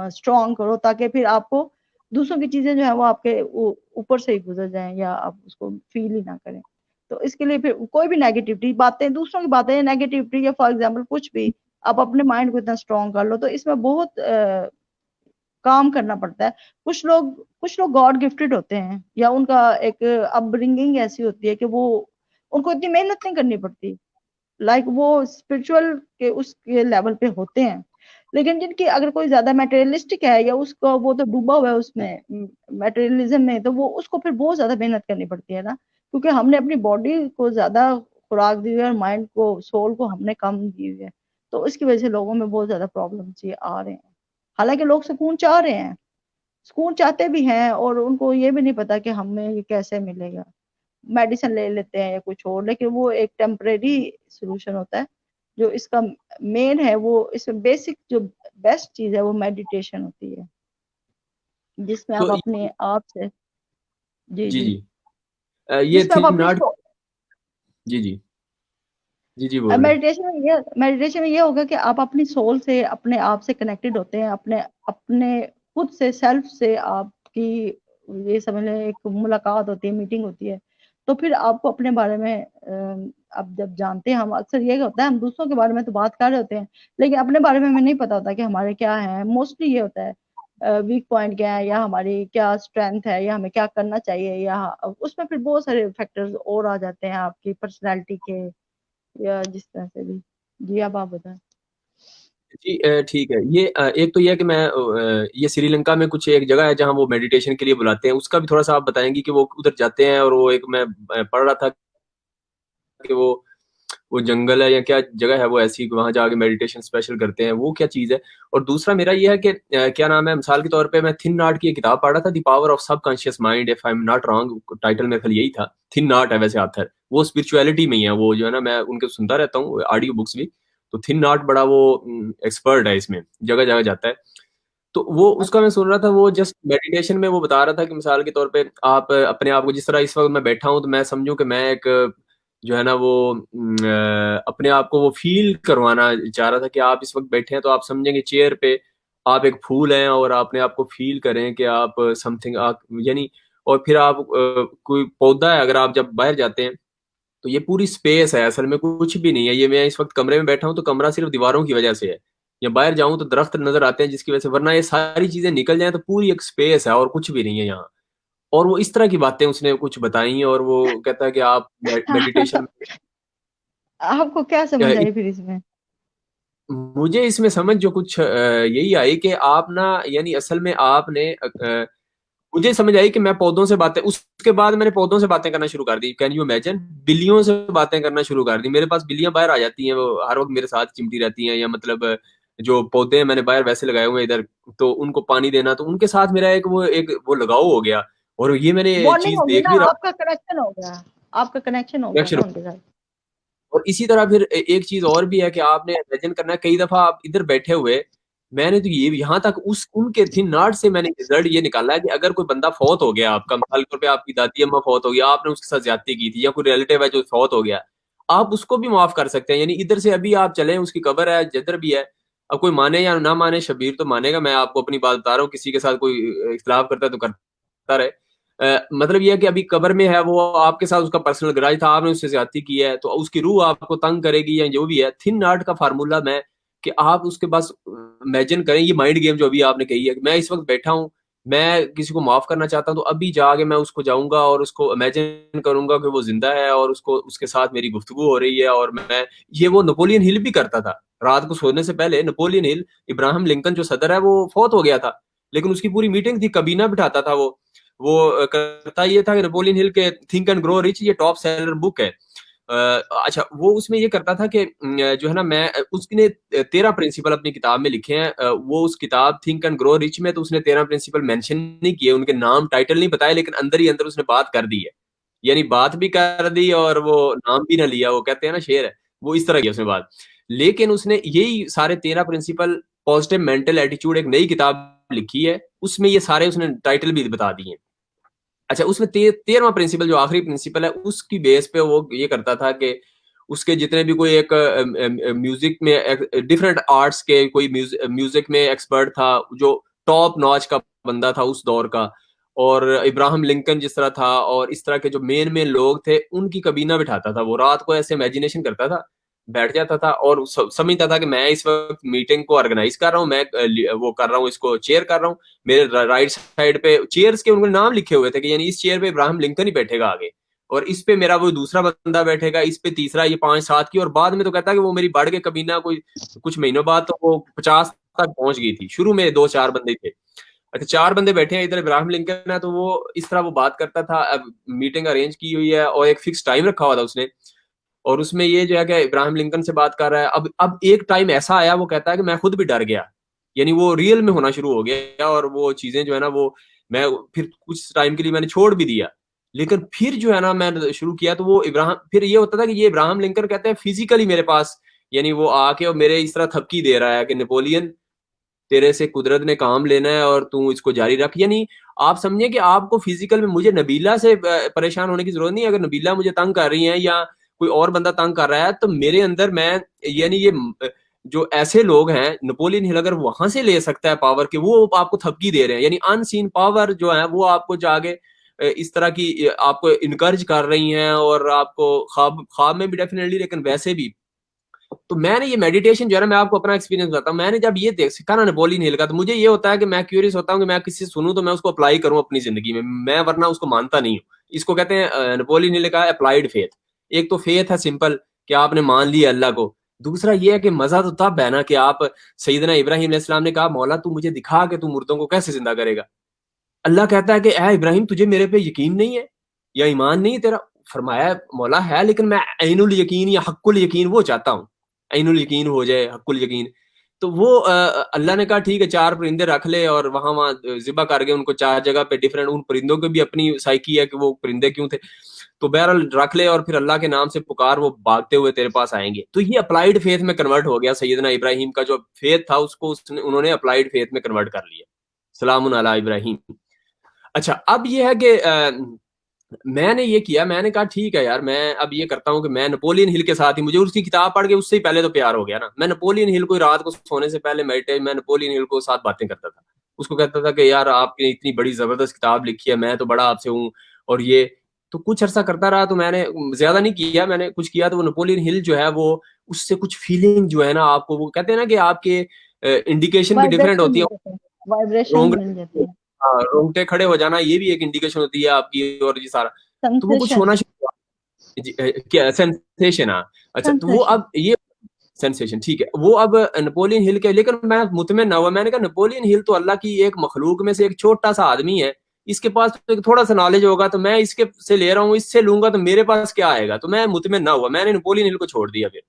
S1: اسٹرانگ کرو، تاکہ پھر آپ کو دوسروں کی چیزیں جو ہے وہ آپ کے اوپر سے ہی گزر جائیں یا آپ اس کو فیل ہی نہ کریں. تو اس کے لیے پھر کوئی بھی نیگیٹیوٹی باتیں، دوسروں کی باتیں نیگیٹیوٹی، یا فار ایگزامپل کچھ بھی، آپ اپنے مائنڈ کو اتنا اسٹرانگ کر لو. تو اس میں بہت کام کرنا پڑتا ہے. کچھ لوگ گاڈ گفٹڈ ہوتے ہیں، یا ان کا ایک اپ برنگنگ ایسی ہوتی ہے کہ وہ ان کو اتنی محنت نہیں کرنی پڑتی، لائک وہ اسپرچل کے اس کے لیول پہ ہوتے ہیں. لیکن جن کی اگر کوئی زیادہ میٹریلسٹک ہے، یا اس کو وہ تو ڈوبا ہوا ہے اس میں میٹریلزم میں، تو وہ اس کو پھر بہت زیادہ محنت کرنی پڑتی ہے نا. کیونکہ ہم نے اپنی باڈی کو زیادہ خوراک دی ہوئی ہے، اور مائنڈ کو، سول کو ہم نے کم دی ہوئی ہے. تو اس کی وجہ سے لوگوں میں بہت زیادہ پرابلمس یہ آ رہے ہیں. حالانکہ لوگ سکون چاہ رہے ہیں، سکون چاہتے بھی ہیں، اور ان کو یہ بھی نہیں پتا کہ ہمیں یہ کیسے ملے گا. میڈیسن لے لیتے ہیں یا کچھ اور، لیکن وہ ایک ٹیمپریری سولوشن ہوتا ہے. جو اس کا مین ہے، وہ اس میں بیسک جو بیسٹ چیز ہے وہ میڈیٹیشن ہوتی ہے، جس میں
S2: تو
S1: آپ اپنے آپ سے، جی
S2: جی
S1: جی،
S2: جی یہ
S1: جس میں
S2: تھی
S1: آپ اپنی
S2: ناٹ. جی جی جی جی بول رہے.
S1: میڈیٹیشن میں یہ ہوگا کہ آپ اپنی سول سے، اپنے آپ سے کنیکٹڈ ہوتے ہیں، اپنے خود سے، سیلف سے آپ کی، یہ سمجھ لیں ایک ملاقات ہوتی ہے، میٹنگ ہوتی ہے. تو پھر آپ کو اپنے بارے میں اب جب جانتے ہیں، ہم اکثر یہ ہوتا ہے ہم دوسروں کے بارے میں تو بات کر رہے ہوتے ہیں لیکن اپنے بارے میں ہمیں نہیں پتا ہوتا کہ ہمارے کیا ہیں. موسٹلی یہ ہوتا ہے ویک پوائنٹ کیا ہے یا ہماری کیا اسٹرینتھ ہے یا ہمیں کیا کرنا چاہیے، یا اس میں پھر بہت سارے فیکٹرز اور آ جاتے ہیں آپ کی پرسنالٹی کے یا جس طرح سے بھی. جی اب آپ بتائیں.
S2: جی ٹھیک ہے. یہ ایک تو یہ ہے کہ میں یہ سری لنکا میں کچھ ایک جگہ ہے جہاں وہ میڈیٹیشن کے لیے بلاتے ہیں، اس کا بھی تھوڑا سا آپ بتائیں گی کہ وہ ادھر جاتے ہیں اور وہ ایک میں پڑھ رہا تھا کہ وہ جنگل ہے یا کیا جگہ ہے وہ ایسی وہاں جا کے میڈیٹیشن اسپیشل کرتے ہیں، وہ کیا چیز ہے. اور دوسرا میرا یہ ہے کہ کیا نام ہے، مثال کے طور پہ میں تھن ناٹ کی ایک کتاب پڑھ رہا تھا، the power of sub conscious mind if I am not wrong, title میرے خیال یہی تھا. تھن ناٹ ہے ویسے آتھر، وہ اسپرچویلٹی میں ہی ہے، وہ جو ہے نا میں ان کے سنتا رہتا ہوں آڈیو بکس بھی. تو تھن ناٹ بڑا وہ ایکسپرٹ ہے اس میں، جگہ جگہ جاتا ہے. تو وہ اس کا میں سن رہا تھا، وہ جسٹ میڈیٹیشن میں وہ بتا رہا تھا کہ مثال کے طور پہ آپ اپنے آپ کو جس طرح اس وقت میں بیٹھا ہوں تو میں سمجھوں کہ میں ایک جو ہے نا وہ اپنے آپ کو وہ فیل کروانا چاہ رہا تھا کہ آپ اس وقت بیٹھے ہیں تو آپ سمجھیں گے چیئر پہ آپ ایک پھول ہیں اور آپ اپنے آپ کو فیل کریں کہ آپ سم تھنگ یعنی. اور پھر آپ کوئی پودا ہے، اگر آپ جب باہر جاتے ہیں تو یہ پوری سپیس ہے، اصل میں کچھ بھی نہیں ہے. یہ میں اس وقت کمرے میں بیٹھا ہوں تو کمرہ صرف دیواروں کی وجہ سے ہے، یا باہر جاؤں تو درخت نظر آتے ہیں جس کی وجہ سے، ورنہ یہ ساری چیزیں نکل جائیں تو پوری ایک سپیس ہے اور کچھ بھی نہیں ہے یہاں. اور وہ اس طرح کی باتیں اس نے کچھ بتائیں اور وہ کہتا ہے کہ آپ میڈیٹیشن
S1: آپ کو کیا سمجھ آئی پھر اس میں؟
S2: مجھے اس میں سمجھ جو کچھ یہی آئی کہ آپ نا یعنی اصل میں آپ نے مجھے سمجھ آئی کہ میں پودوں سے باتیں، اس کے بعد میں نے پودوں سے باتیں کرنا شروع کر دی. کین یو امیجن، بلیوں سے باتیں کرنا شروع کر دی. میرے پاس بلیاں باہر آ جاتی ہیں، وہ ہر وقت میرے ساتھ چمٹی رہتی ہیں، یا مطلب جو پودے ہیں میں نے باہر ویسے لگائے ہوئے ادھر، تو ان کو پانی دینا، تو ان کے ساتھ میرا ایک وہ لگاؤ ہو گیا. اور یہ میں نے
S1: بانڈنگ
S2: چیز
S1: ہوگی
S2: دیکھ
S1: نا،
S2: بھی رہا
S1: آپ کا کنیکشن ہو گیا، آپ کا کنیکشن ہو گیا نا
S2: ہوں.
S1: ان کے ساتھ.
S2: اور اسی طرح پھر ایک چیز اور بھی ہے کہ آپ نے امیجن کرنا ہے، کئی دفعہ آپ ادھر بیٹھے ہوئے، میں نے تو یہ یہاں تک ان کے تھن ناٹ سے میں نے رزلٹ یہ نکالا ہے کہ اگر کوئی بندہ فوت ہو گیا، آپ کا مثال کے طور پہ آپ کی دادی اماں فوت ہو گیا، آپ نے اس کے ساتھ زیادتی کی تھی، یا کوئی ریلیٹیو ہے جو فوت ہو گیا، آپ اس کو بھی معاف کر سکتے ہیں. یعنی ادھر سے ابھی آپ چلیں، اس کی قبر ہے جدھر بھی ہے، اب کوئی مانے یا نہ مانے، شبیر تو مانے گا، میں آپ کو اپنی بات بتا رہا ہوں، کسی کے ساتھ کوئی اختلاف کرتا ہے تو کرتا رہے. مطلب یہ ہے کہ ابھی قبر میں ہے، وہ آپ کے ساتھ اس کا پرسنل گراج تھا، آپ نے اس سے زیادتی کی ہے، تو اس کی روح آپ کو تنگ کرے گی یا جو بھی ہے. تھن ناٹ کا فارمولا میں کہ آپ اس کے بس امیجن کریں، یہ مائنڈ گیم جو ابھی آپ نے کہی ہے کہ میں اس وقت بیٹھا ہوں، میں کسی کو معاف کرنا چاہتا ہوں، تو ابھی جا کے میں اس کو جاؤں گا اور اس کو امیجن کروں گا کہ وہ زندہ ہے اور اس کے ساتھ میری گفتگو ہو رہی ہے. اور میں یہ وہ نپولین ہل بھی کرتا تھا رات کو سونے سے پہلے. نپولین ہل، ابراہم لنکن جو صدر ہے، وہ فوت ہو گیا تھا، لیکن اس کی پوری میٹنگ تھی، کابینہ بٹھاتا تھا. وہ کرتا یہ تھا کہ نپولین ہل کے تھنک اینڈ گرو رچ، یہ ٹاپ سیلر بک ہے. اچھا، وہ اس میں یہ کرتا تھا کہ جو ہے نا، میں اس نے 13 پرنسپل اپنی کتاب میں لکھے ہیں. وہ اس کتاب تھنک اینڈ گرو رچ میں تو اس نے 13 پرنسپل مینشن نہیں کیے، ان کے نام ٹائٹل نہیں بتائے، لیکن اندر ہی اندر اس نے بات کر دی ہے. یعنی بات بھی کر دی اور وہ نام بھی نہ لیا، وہ کہتے ہیں نا شعر ہے، وہ اس طرح کی اس میں بات. لیکن اس نے یہی سارے 13 پرنسپل پازیٹیو مینٹل ایٹیچیوڈ، ایک نئی کتاب لکھی ہے، اس میں یہ سارے اس نے ٹائٹل بھی بتا دیے. اچھا، اس میں 13واں پرنسپل جو آخری پرنسپل ہے، اس کی بیس پہ وہ یہ کرتا تھا کہ اس کے جتنے بھی کوئی ایک میوزک میں ڈفرینٹ آرٹس کے کوئی میوزک میں ایکسپرٹ تھا، جو ٹاپ ناچ کا بندہ تھا اس دور کا، اور ابراہم لنکن جس طرح تھا، اور اس طرح کے جو مین لوگ تھے، ان کی کابینہ بٹھاتا تھا. وہ رات کو ایسے امیجنیشن کرتا تھا، بیٹھ جاتا تھا اور سمجھتا تھا کہ میں اس وقت میٹنگ کو آرگنائز کر رہا ہوں، میں وہ کر رہا ہوں، اس کو چیئر کر رہا ہوں. میرے رائٹ سائڈ پہ چیئرز کے ان کے نام لکھے ہوئے تھے کہ یعنی اس چیئر پہ ابراہم لنکن ہی بیٹھے گا آگے، اور اس پہ میرا وہ دوسرا بندہ بیٹھے گا، اس پہ تیسرا، یہ 5-7 کی. اور بعد میں تو کہتا ہے کہ وہ میری بڑھ کے کابینہ کوئی کچھ مہینوں بعد تو وہ 50 تک پہنچ گئی تھی. شروع میں 2-4 بندے تھے. اچھا، 4 بندے بیٹھے ہیں، ادھر ابراہم لنکن ہے، تو وہ اس طرح وہ بات کرتا تھا. اب میٹنگ ارینج کی ہوئی ہے اور ایک فکس ٹائم رکھا ہوا تھا اس نے، اور اس میں یہ جو ہے کہ ابراہم لنکن سے بات کر رہا ہے. اب ایک ٹائم ایسا آیا، وہ کہتا ہے کہ میں خود بھی ڈر گیا، یعنی وہ ریئل میں ہونا شروع ہو گیا، اور وہ چیزیں جو ہے نا، وہ میں پھر کچھ ٹائم کے لیے میں نے چھوڑ بھی دیا. لیکن پھر جو ہے نا میں نے شروع کیا، تو وہ ابراہم، پھر یہ ہوتا تھا کہ یہ ابراہم لنکن کہتے ہیں فزیکلی میرے پاس، یعنی وہ آ کے اور میرے اس طرح تھپکی دے رہا ہے کہ نپولین، تیرے سے قدرت نے کام لینا ہے اور تو اس کو جاری رکھ. یعنی آپ سمجھیں کہ آپ کو فزیکل میں، مجھے نبیلہ سے پریشان ہونے کی ضرورت نہیں. اگر نبیلہ مجھے تنگ کر رہی ہیں یا کوئی اور بندہ تنگ کر رہا ہے، تو میرے اندر میں، یعنی یہ جو ایسے لوگ ہیں، نپولین ہل اگر وہاں سے لے سکتا ہے پاور کہ وہ آپ کو تھپکی دے رہے ہیں، یعنی ان سین پاور جو ہے وہ آپ کو جا کے اس طرح کی آپ کو انکریج کر رہی ہیں اور آپ کو خواب میں بھی ڈیفینیٹلی, لیکن ویسے بھی. تو میں نے یہ میڈیٹیشن جو ہے نا, میں آپ کو اپنا ایکسپیرینس بتاتا ہوں, میں نے جب یہ سیکھا نا نپولین ہل کا, تو مجھے یہ ہوتا ہے کہ میں کیوریس ہوتا ہوں کہ میں کسی سے سنوں تو میں اس کو اپلائی کروں اپنی زندگی میں ورنہ اس کو مانتا نہیں ہوں. اس کو کہتے ہیں نپولین ہل کا اپلائیڈ فیتھ. ایک تو فیتھ ہے سمپل کہ آپ نے مان لیا اللہ کو, دوسرا یہ ہے کہ مزہ تو تب ہے نا کہ آپ, سیدنا ابراہیم علیہ السلام نے کہا مولا تو مجھے دکھا کہ تو مردوں کو کیسے زندہ کرے گا. اللہ کہتا ہے کہ اے ابراہیم تجھے میرے پہ یقین نہیں ہے یا ایمان نہیں ہے تیرا. فرمایا مولا ہے, لیکن میں عین الیقین یا حق الیقین وہ چاہتا ہوں, عین الیقین ہو جائے حق الیقین. تو وہ اللہ نے کہا ٹھیک ہے 4 پرندے رکھ لے اور وہاں ذبح کر کے ان کو 4 جگہ پہ ڈفرینٹ, ان پرندوں کی بھی اپنی سائیکی ہے کہ وہ پرندے کیوں تھے, تو بہرحال رکھ لے اور پھر اللہ کے نام سے پکار, وہ بھاگتے ہوئے تیرے پاس آئیں گے. تو یہ اپلائیڈ فیتھ میں کنورٹ ہو گیا. سیدنا ابراہیم کا جو فیتھ تھا اس کو انہوں نے اپلائیڈ فیتھ میں کنورٹ کر لیا. سلام علی ابراہیم. اچھا اب یہ ہے کہ میں نے یہ کیا, میں نے کہا ٹھیک ہے یار, میں اب یہ کرتا ہوں کہ میں نپولین ہل کے ساتھ ہی, مجھے اس کی کتاب پڑھ کے اس سے ہی پہلے تو پیار ہو گیا نا. میں نپولین ہل کو رات کو سونے سے پہلے میں نپولین ہل کو ساتھ باتیں کرتا تھا. اس کو کہتا تھا کہ یار آپ نے اتنی بڑی زبردست کتاب لکھی ہے, میں تو بڑا آپ سے ہوں, اور یہ تو کچھ عرصہ کرتا رہا. تو میں نے زیادہ نہیں کیا, میں نے کچھ کیا تو وہ نپولین ہل جو ہے وہ اس سے کچھ فیلنگ جو ہے نا آپ کو, وہ کہتے ہیں نا کہ آپ کے انڈیکیشن بھی ڈفرینٹ ہوتی ہے.
S1: وائبریشن مل جاتی ہے,
S2: رونگٹے کھڑے ہو جانا یہ بھی ایک انڈیکیشن ہوتی ہے آپ کی, اور یہ سارا تو وہ کچھ
S1: سینسیشن.
S2: ہونا کیا سینسیشن. اچھا تو وہ اب یہ سینسیشن ٹھیک ہے, وہ اب نپولین ہل کے, لیکن میں مطمئن نہ ہوا. میں نے کہا نپولین ہل تو اللہ کی ایک مخلوق میں سے ایک چھوٹا سا آدمی ہے, اس کے پاس تھوڑا سا نالج ہوگا, تو میں اس کے سے لے رہا ہوں, اس سے لوں گا تو میرے پاس کیا آئے گا. تو میں مطمئن نہ ہوا, میں نے نپولین ہل کو چھوڑ دیا. پھر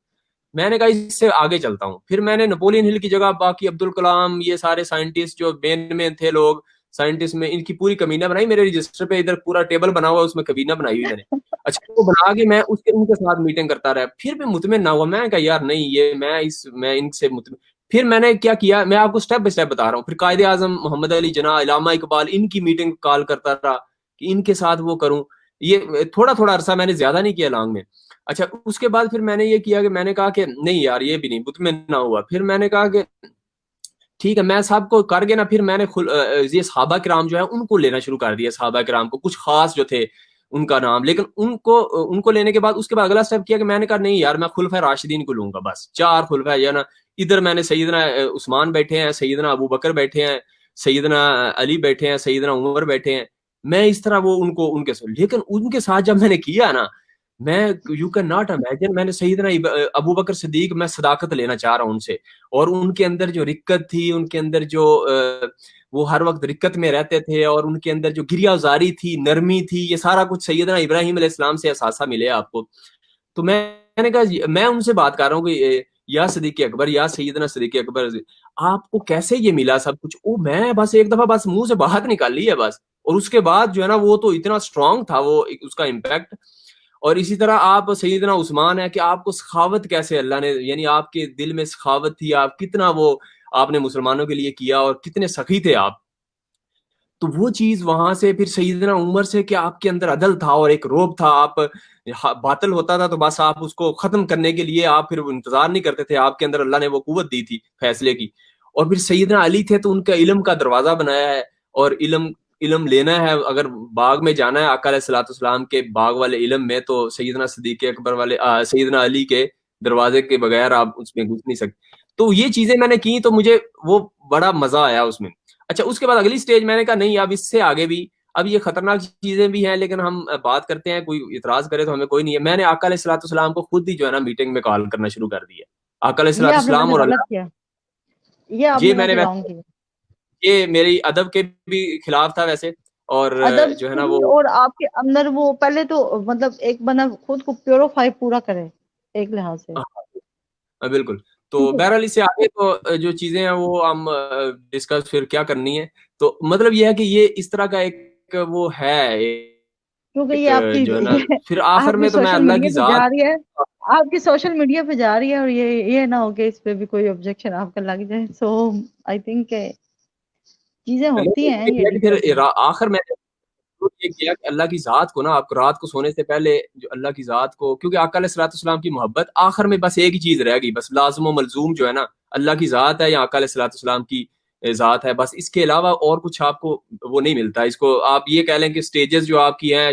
S2: میں نے کہا اس سے آگے چلتا ہوں. پھر میں نے نپولین ہل کی جگہ باقی عبدالکلام, یہ سارے سائنٹسٹ جو مین میں تھے لوگ سائنٹسٹ میں, ان کی پوری کمینہ بنائی. میرے رجسٹر پہ ادھر پورا ٹیبل بنا ہوا, اس میں کمینہ بنائی ہوئی میں نے. اچھا وہ بنا کے میں ان کے ساتھ میٹنگ کرتا رہا. پھر بھی مطمئن نہ ہوا, میں کہا یار نہیں, یہ میں ان سے مطمئن. پھر میں نے کیا کیا, میں آپ کو سٹیپ بائی سٹیپ بتا رہا ہوں. پھر قائد اعظم محمد علی جناح, علامہ اقبال, ان کی میٹنگ کال کرتا رہا کہ ان کے ساتھ وہ کروں. یہ تھوڑا تھوڑا عرصہ میں نے زیادہ نہیں کیا لانگ میں. اچھا اس کے بعد پھر میں نے یہ کیا کہ میں نے کہا کہ نہیں یار یہ بھی نہیں, مطمئن نہ ہوا. پھر میں نے کہا کہ ٹھیک ہے میں سب کو کر گیا نا. پھر میں نے یہ صحابہ کرام جو ہے ان کو لینا شروع کر دیا, صحابہ کرام کو کچھ خاص جو تھے ان کا نام, لیکن ان کو لینے کے بعد اس کے بعد اگلا سٹیپ کیا کہ میں نے کہا نہیں یار میں خلفائے راشدین کو لوں گا, بس 4 خلفائے جو ہے نا. ادھر میں نے سیدنا عثمان بیٹھے ہیں, سیدنا ابو بکر بیٹھے ہیں, سیدنا علی بیٹھے ہیں, سیدنا عمر بیٹھے ہیں, میں اس طرح وہ ان کے ساتھ. لیکن ان کے ساتھ جب میں نے کیا نا, میں یو کین ناٹ امیجن, میں نے سیدنا ابو بکر صدیق, میں صداقت لینا چاہ رہا ہوں ان سے, اور ان کے اندر جو رقت تھی, ان کے اندر جو وہ ہر وقت رقت میں رہتے تھے, اور ان کے اندر جو گریہ زاری تھی, نرمی تھی, یہ سارا کچھ سیدنا ابراہیم علیہ السلام سے احساسہ ملے آپ کو. تو میں نے کہا میں ان سے بات کر رہا ہوں کہ یا صدیق اکبر, یا سیدنا صدیق اکبر, آپ کو کیسے یہ ملا سب کچھ. میں بس ایک دفعہ بس منہ سے بات نکال لی ہے بس, اور اس کے بعد جو ہے نا وہ تو اتنا اسٹرانگ تھا وہ اس کا امپیکٹ. اور اسی طرح آپ سیدنا عثمان ہے کہ آپ کو سخاوت کیسے اللہ نے, یعنی آپ کے دل میں سخاوت تھی, آپ کتنا وہ آپ نے مسلمانوں کے لیے کیا, اور کتنے سخی تھے آپ. تو وہ چیز وہاں سے پھر سیدنا عمر سے کہ آپ کے اندر عدل تھا اور ایک روب تھا, آپ باطل ہوتا تھا تو بس آپ اس کو ختم کرنے کے لیے آپ پھر انتظار نہیں کرتے تھے, آپ کے اندر اللہ نے وہ قوت دی تھی فیصلے کی. اور پھر سیدنا علی تھے تو ان کا علم کا دروازہ بنایا ہے, اور علم لینا ہے, اگر باغ میں جانا ہے آقا علیہ الصلوۃ والسلام کے باغ والے علم میں, تو سیدنا صدیق اکبر والے سیدنا علی کے دروازے کے بغیر آپ اس میں گھس نہیں سکتے. تو یہ چیزیں میں نے کی تو مجھے وہ بڑا مزہ آیا اس میں. اچھا اس کے بعد اگلی سٹیج میں نے کہا نہیں اب اس سے آگے بھی, اب یہ خطرناک چیزیں بھی ہیں, لیکن ہم بات کرتے ہیں, کوئی اعتراض کرے تو ہمیں کوئی نہیں ہے. میں نے آقا علیہ الصلوۃ والسلام کو خود ہی جو ہے نا میٹنگ میں کال کرنا شروع کر دیا. آقا علیہ
S1: یہ
S2: الصلوۃ
S1: آپ نے
S2: والسلام
S1: ویسے
S2: اور
S1: غلط
S2: اللہ,
S1: کیا, یہ آپ
S2: یہ
S1: نے
S2: میں نے
S1: ویسے رانگ کیا.
S2: یہ میری ادب کے بھی خلاف تھا ویسے, اور
S1: ادب
S2: جو ہے
S1: سے
S2: نا
S1: بھی,
S2: وہ
S1: اور آپ کے اندر وہ پہلے تو مطلب ایک بنا خود کو پیوریفائی پورا کرے ایک لحاظ سے.
S2: بالکل. تو بہرحال اس سے آگے تو جو چیزیں ہیں وہ ہم ڈسکس پھر کیا کرنی ہے. تو مطلب یہ ہے کہ یہ اس طرح کا ایک وہ ہے,
S1: کیونکہ
S2: ایک
S1: یہ آپ کی
S2: جو ہے نا, پھر آخر
S1: آپ کی
S2: میں تو میں
S1: سوشل
S2: اللہ
S1: میڈیا
S2: کی
S1: پہ
S2: ذات,
S1: جا رہی ہے, آپ کی سوشل میڈیا پہ جا رہی ہے, اور یہ نہ ہو کہ اس پہ بھی کوئی آبجیکشن آپ کا لگ جائے. سو آئی تھنک چیزیں ہوتی ہیں یہ
S2: پھر
S1: ڈفرنٹ.
S2: آخر میں یہ کیا کہ اللہ کی ذات کو نا, آپ رات کو سونے سے پہلے جو اللہ کی ذات کو, کیونکہ آقا علیہ الصلوۃ والسلام کی محبت آخر میں بس ایک ہی چیز رہ گئی, بس لازم و ملزوم جو ہے نا, اللہ کی ذات ہے یا آقا علیہ الصلوۃ والسلام کی ذات ہے بس, اس کے علاوہ اور کچھ آپ کو وہ نہیں ملتا. اس کو آپ یہ کہہ لیں کہ سٹیجز جو آپ کی ہیں,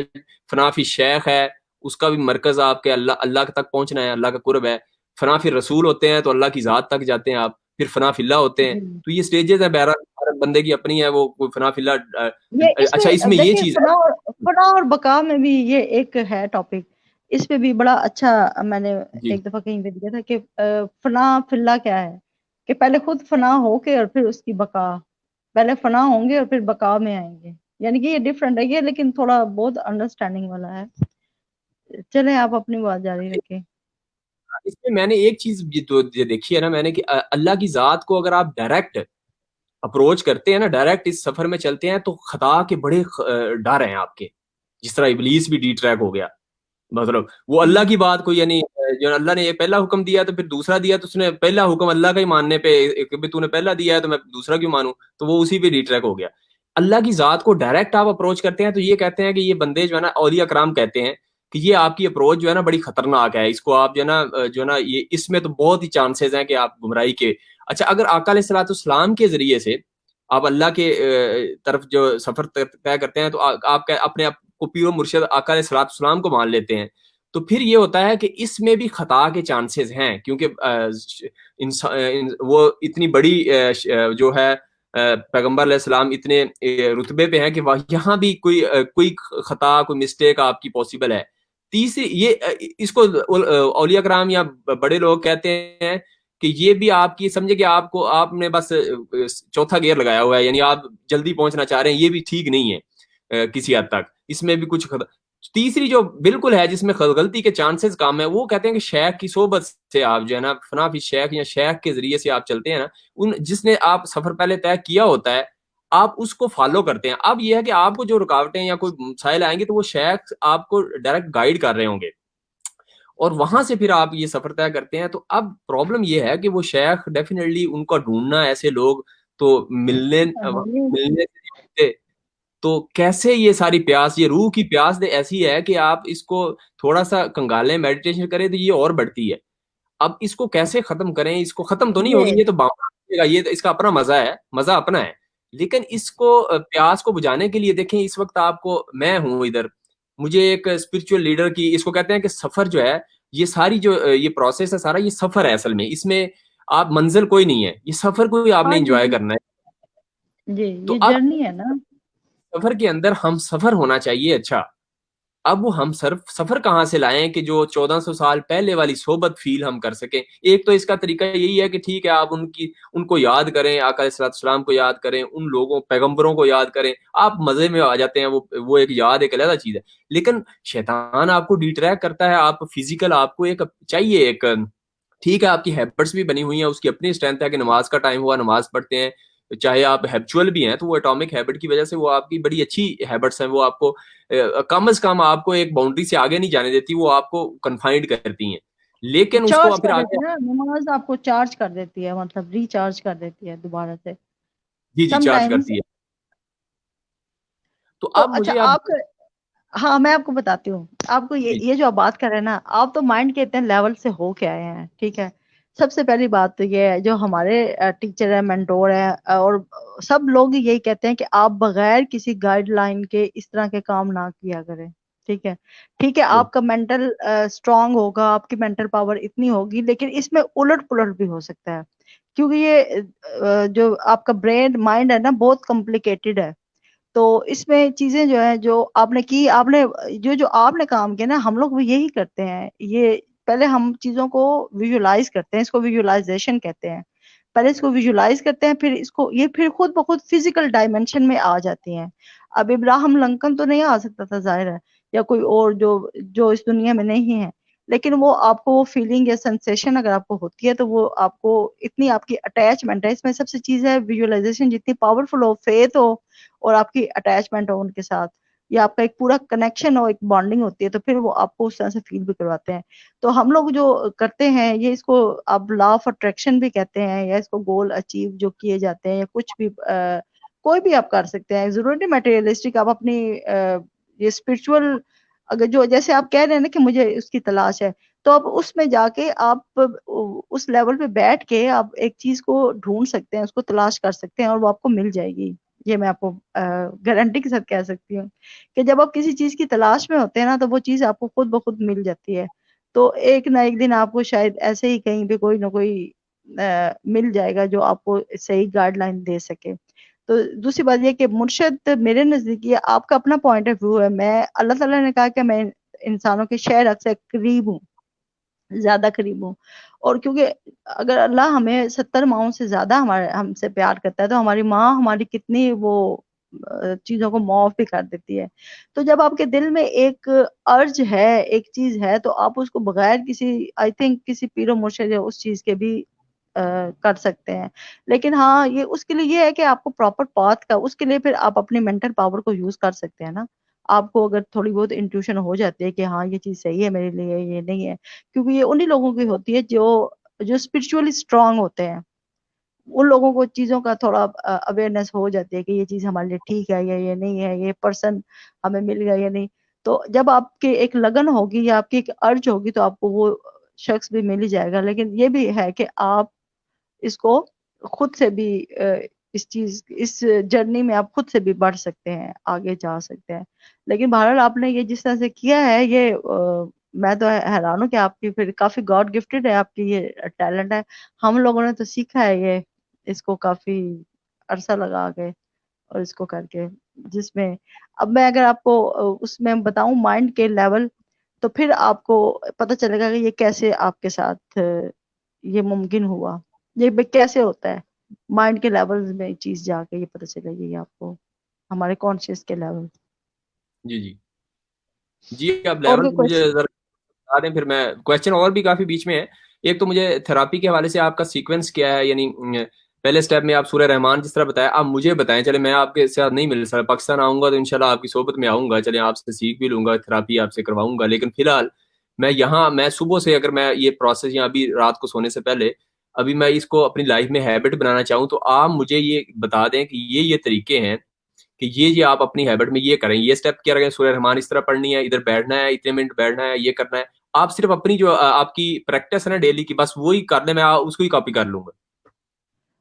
S2: فنا فی شیخ ہے, اس کا بھی مرکز آپ کے اللہ تک پہنچنا ہے, اللہ کا قرب ہے. فنا فی رسول ہوتے ہیں تو اللہ کی ذات تک جاتے ہیں آپ, پھر فنا فی اللہ ہوتے ہیں.
S1: جی
S2: تو یہ سٹیجز ہیں, بہرحال ہر بندے کی اپنی ہے, وہ کوئی فنا فی اللہ.
S1: یہ اس
S2: اچھا, اس
S1: میں
S2: میں یہ
S1: دیکھیں
S2: چیز ہے.
S1: فنا اور بقا میں بھی یہ ایک ہے ٹاپک, اس پہ بھی بڑا اچھا میں نے
S2: جی
S1: ایک دفعہ کہیں پہ دیا تھا کہ فنا فی اللہ کیا ہے, کہ پہلے خود فنا ہو کے اور پھر اس کی بقا, پہلے فنا ہوں گے اور پھر بقا میں آئیں گے. یعنی کہ یہ ڈفرنٹ ہے یہ, لیکن تھوڑا بہت انڈرسٹینڈنگ والا ہے. چلیں آپ اپنی بات جاری رکھیں.
S2: اس میں میں نے ایک چیز جو دیکھی ہے نا میں نے, کہ اللہ کی ذات کو اگر آپ ڈائریکٹ اپروچ کرتے ہیں نا, ڈائریکٹ اس سفر میں چلتے ہیں, تو خطا کے بڑے ڈر ہیں آپ کے. جس طرح ابلیس بھی ڈی ٹریک ہو گیا, مطلب وہ اللہ کی بات کو, یعنی جو اللہ نے یہ پہلا حکم دیا تو پھر دوسرا دیا, تو اس نے پہلا حکم اللہ کا ہی ماننے پہ, کہ تو نے پہلا دیا ہے تو میں دوسرا کیوں مانوں, تو وہ اسی پہ ڈی ٹریک ہو گیا. اللہ کی ذات کو ڈائریکٹ آپ اپروچ کرتے ہیں تو یہ کہتے ہیں کہ یہ بندے جو ہے نا, اولیاء کرام کہتے ہیں کہ یہ آپ کی اپروچ جو ہے نا بڑی خطرناک ہے, اس کو آپ جو ہے نا یہ اس میں تو بہت ہی چانسز ہیں کہ آپ گمراہی کے. اچھا, اگر آقا علیہ الصلوۃ والسلام کے ذریعے سے آپ اللہ کے طرف جو سفر طے کرتے ہیں, تو آپ اپنے آپ کو پیو مرشد آقا علیہ الصلوۃ والسلام کو مان لیتے ہیں, تو پھر یہ ہوتا ہے کہ اس میں بھی خطا کے چانسز ہیں, کیونکہ وہ اتنی بڑی جو ہے پیغمبر علیہ السلام اتنے رتبے پہ ہیں کہ یہاں بھی کوئی خطا, کوئی مسٹیک آپ کی پاسبل ہے. تیسری یہ اس کو اولیاء کرام یا بڑے لوگ کہتے ہیں کہ یہ بھی آپ کی سمجھے کہ آپ نے بس چوتھا گیئر لگایا ہوا ہے, یعنی آپ جلدی پہنچنا چاہ رہے ہیں, یہ بھی ٹھیک نہیں ہے کسی حد تک, اس میں بھی کچھ تیسری جو بالکل ہے جس میں غلطی کے چانسز کم ہے, وہ کہتے ہیں کہ شیخ کی صحبت سے آپ جو ہے نا, فنا فی شیخ یا شیخ کے ذریعے سے آپ چلتے ہیں نا, جس نے آپ سفر پہلے طے کیا ہوتا ہے, آپ اس کو فالو کرتے ہیں. اب یہ ہے کہ آپ کو جو رکاوٹیں یا کوئی مسائل آئیں گے تو وہ شیخ آپ کو ڈائریکٹ گائیڈ کر رہے ہوں گے, اور وہاں سے پھر آپ یہ سفر طے کرتے ہیں. تو اب پرابلم یہ ہے کہ وہ شیخ ڈیفینیٹلی ان کا ڈھونڈنا, ایسے لوگ تو ملنے سے, تو کیسے یہ ساری پیاس, یہ روح کی پیاس ایسی ہے کہ آپ اس کو تھوڑا سا کنگالیں, میڈیٹیشن کریں تو یہ اور بڑھتی ہے. اب اس کو کیسے ختم کریں, اس کو ختم تو نہیں ہوگی, یہ تو گا, یہ اس کا اپنا مزہ ہے, مزہ اپنا ہے, لیکن اس کو پیاس کو بجھانے کے لیے دیکھیں اس وقت آپ کو, میں ہوں ادھر, مجھے ایک اسپرچل لیڈر کی, اس کو کہتے ہیں کہ سفر جو ہے, یہ ساری جو یہ پروسیس ہے سارا, یہ سفر ہے اصل میں, اس میں آپ منزل کوئی نہیں ہے, یہ سفر کو آپ نے
S1: ہاں جی
S2: انجوائے
S1: جی
S2: کرنا ہے.
S1: جی,
S2: تو
S1: یہ
S2: اب
S1: جرنی ہے نا.
S2: سفر کے اندر ہم سفر ہونا چاہیے. اچھا, اب وہ ہم سفر کہاں سے لائیں کہ جو 1400 سال پہلے والی صحبت فیل ہم کر سکیں. ایک تو اس کا طریقہ یہی ہے کہ ٹھیک ہے آپ ان کو یاد کریں, آقا علیہ السلام کو یاد کریں, ان لوگوں پیغمبروں کو یاد کریں, آپ مزے میں آ جاتے ہیں, وہ ایک یاد, ایک علیحدہ چیز ہے. لیکن شیطان آپ کو ڈیٹریکٹ کرتا ہے, آپ فزیکل, آپ کو ایک چاہیے, ایک ٹھیک ہے آپ کی ہیبٹس بھی بنی ہوئی ہیں, اس کی اپنی اسٹرینتھ ہے کہ نماز کا ٹائم ہوا نماز پڑھتے ہیں, چاہے آپ ہیبچول بھی ہیں, تو وہ اٹامک ہیبٹ کی وجہ سے وہ آپ کی بڑی اچھی ہیبٹس ہیں, وہ آپ کو کم از کم آپ کو ایک باؤنڈری سے آگے نہیں جانے دیتی, وہ آپ کو کنفائنڈ کرتی ہیں. لیکن اس کو
S1: چارج
S2: پھر
S1: کر دیتی
S2: آگے,
S1: ہے نا نماز, آپ کو چارج کر دیتی ہے, مطلب ریچارج کر دیتی ہے دوبارہ سے
S2: جی جی
S1: سم
S2: چارج
S1: ٹائمز.
S2: کرتی ہے. تو
S1: تو
S2: اب
S1: اچھا
S2: مجھے
S1: آپ, ہاں میں آپ کو بتاتی ہوں, آپ کو
S2: جی
S1: یہ جو آپ بات کر رہے ہیں نا, آپ تو مائنڈ کے اتنے لیول سے ہو کے آئے ہیں, ٹھیک ہے. سب سے پہلی بات تو یہ ہے, جو ہمارے ٹیچر ہیں, مینٹور ہیں, اور سب لوگ یہی کہتے ہیں کہ آپ بغیر کسی گائیڈ لائن کے اس طرح کے کام نہ کیا کریں, ٹھیک ہے. ٹھیک ہے,
S2: جی
S1: آپ کا مینٹل اسٹرانگ ہوگا, آپ کی مینٹل پاور اتنی ہوگی, لیکن اس میں الٹ پلٹ بھی ہو سکتا ہے, کیونکہ یہ جو آپ کا برین مائنڈ ہے نا, بہت کمپلیکیٹڈ ہے. تو اس میں چیزیں جو ہے, جو آپ نے کی, آپ نے جو آپ نے کام کیا نا, ہم لوگ بھی یہی کرتے ہیں. یہ پہلے ہم چیزوں کو ویژولائز کرتے ہیں, اس کو ویژولائزیشن کہتے ہیں. پہلے اس کو ویژولائز کرتے ہیں, پھر اس کو, یہ پھر خود بخود فزیکل ڈائمینشن میں آ جاتی ہیں. اب ابراہم لنکن تو نہیں آ سکتا تھا ظاہر ہے, یا کوئی اور جو اس دنیا میں نہیں ہے, لیکن وہ آپ کو وہ فیلنگ یا سینسیشن اگر آپ کو ہوتی ہے, تو وہ آپ کو اتنی آپ کی اٹیچمنٹ ہے. اس میں سب سے چیز ہے ویژولائزیشن, جتنی پاورفل ہو, فیتھ ہو, اور آپ کی اٹیچمنٹ ہو ان کے ساتھ, یا آپ کا ایک پورا کنیکشن ہو, ایک بانڈنگ ہوتی ہے, تو پھر وہ آپ کو اس طرح سے فیل بھی کرواتے ہیں. تو ہم لوگ جو کرتے ہیں, یہ اس کو آپ لا آف اٹریکشن بھی کہتے ہیں, یا اس کو گول اچیو جو کیے جاتے ہیں, یا کچھ بھی کوئی بھی آپ کر سکتے ہیں, ضرورت نہیں میٹیریلسٹک. آپ اپنی یہ اسپرچل, اگر جو جیسے آپ کہہ رہے ہیں نا کہ مجھے اس کی تلاش ہے, تو اب اس میں جا کے آپ اس لیول پہ بیٹھ کے آپ ایک چیز کو ڈھونڈ سکتے ہیں، اس کو تلاش کر سکتے ہیں اور وہ آپ کو مل جائے گی. یہ میں آپ کو گارنٹی کے ساتھ کہہ سکتی ہوں کہ جب آپ کسی چیز کی تلاش میں ہوتے ہیں نا تو وہ چیز آپ کو خود بخود مل جاتی ہے. تو ایک نہ ایک دن آپ کو شاید ایسے ہی کہیں پہ کوئی نہ کوئی مل جائے گا جو آپ کو صحیح گائیڈ لائن دے سکے. تو دوسری بات یہ کہ مرشد میرے نزدیک یہ آپ کا اپنا پوائنٹ آف ویو ہے. میں اللہ تعالیٰ نے کہا کہ میں انسانوں کے شہر اکثر قریب ہوں، زیادہ قریب ہوں. اور کیونکہ اگر اللہ ہمیں 70 ماؤں سے زیادہ ہم سے پیار کرتا ہے تو ہماری ماں ہماری کتنی وہ چیزوں کو معاف بھی کر دیتی ہے. تو جب آپ کے دل میں ایک ارج ہے، ایک چیز ہے، تو آپ اس کو بغیر کسی آئی تھنک کسی پیر و مرشد یا اس چیز کے بھی کر سکتے ہیں. لیکن ہاں یہ اس کے لیے یہ ہے کہ آپ کو پراپر پاتھ کا، اس کے لیے پھر آپ اپنی مینٹل پاور کو یوز کر سکتے ہیں نا. آپ کو اگر تھوڑی بہت انٹیوشن ہو جاتی ہے کہ ہاں یہ چیز صحیح ہے میرے لیے، یہ نہیں ہے، کیونکہ یہ انہی لوگوں کی ہوتی ہے جو اسپرچولی اسٹرانگ ہوتے ہیں. ان لوگوں کو چیزوں کا تھوڑا اویئرنیس ہو جاتی ہے کہ یہ چیز ہمارے لیے ٹھیک ہے یا یہ نہیں ہے، یہ پرسن ہمیں مل گیا یا نہیں. تو جب آپ کے ایک لگن ہوگی یا آپ کی ایک ارج ہوگی تو آپ کو وہ شخص بھی مل ہی جائے گا. لیکن یہ بھی ہے کہ آپ اس کو خود سے بھی اس جرنی میں آپ خود سے بھی بڑھ سکتے ہیں، آگے جا سکتے ہیں. لیکن بہرحال آپ نے یہ جس طرح سے کیا ہے، یہ میں تو حیران ہوں کہ آپ کی پھر کافی گاڈ گفٹڈ ہے، آپ کی یہ ٹیلنٹ ہے. ہم لوگوں نے تو سیکھا ہے یہ اس کو کافی عرصہ لگا کے اور اس کو کر کے، جس میں اب میں اگر آپ کو اس میں بتاؤں مائنڈ کے لیول، تو پھر آپ کو پتہ چلے گا کہ یہ کیسے آپ کے ساتھ یہ ممکن ہوا، یہ کیسے ہوتا ہے مائنڈ کے لیول میں چیز جا کے یہ پتہ چلے گی آپ کو، ہمارے کانشیس کے لیول.
S2: جی جی جی، آپ
S1: اور
S2: لیول
S1: کوئی
S2: تو مجھے
S1: کوشچن؟
S2: ذرا بتا دیں، پھر میں کوشچن اور بھی کافی بیچ میں ہے. ایک تو مجھے تھراپی کے حوالے سے آپ کا سیکوینس کیا ہے، یعنی پہلے سٹیپ میں آپ سورہ رحمان جس طرح بتایا، آپ مجھے بتائیں. چلے میں آپ کے ساتھ نہیں مل سکتا، پاکستان آؤں گا تو انشاءاللہ آپ کی صحبت میں آؤں گا، چلے آپ سے سیکھ بھی لوں گا، تھراپی آپ سے کرواؤں گا. لیکن فی الحال میں صبح سے اگر میں یہ پروسیس یا ابھی رات کو سونے سے پہلے ابھی میں اس کو اپنی لائف میں ہیبٹ بنانا چاہوں، تو آپ مجھے یہ بتا دیں کہ یہ طریقے ہیں کہ یہ آپ اپنی ہیبٹ میں یہ کریں، یہ سٹیپ کیا رہیں، سورہ رحمان اس طرح پڑھنی ہے، ادھر بیٹھنا ہے، اتنے منٹ بیٹھنا ہے، یہ کرنا ہے. آپ صرف اپنی جو آپ کی پریکٹس ہے نا ڈیلی کی، بس وہی کر لیں، میں اس کو ہی کاپی کر لوں گا.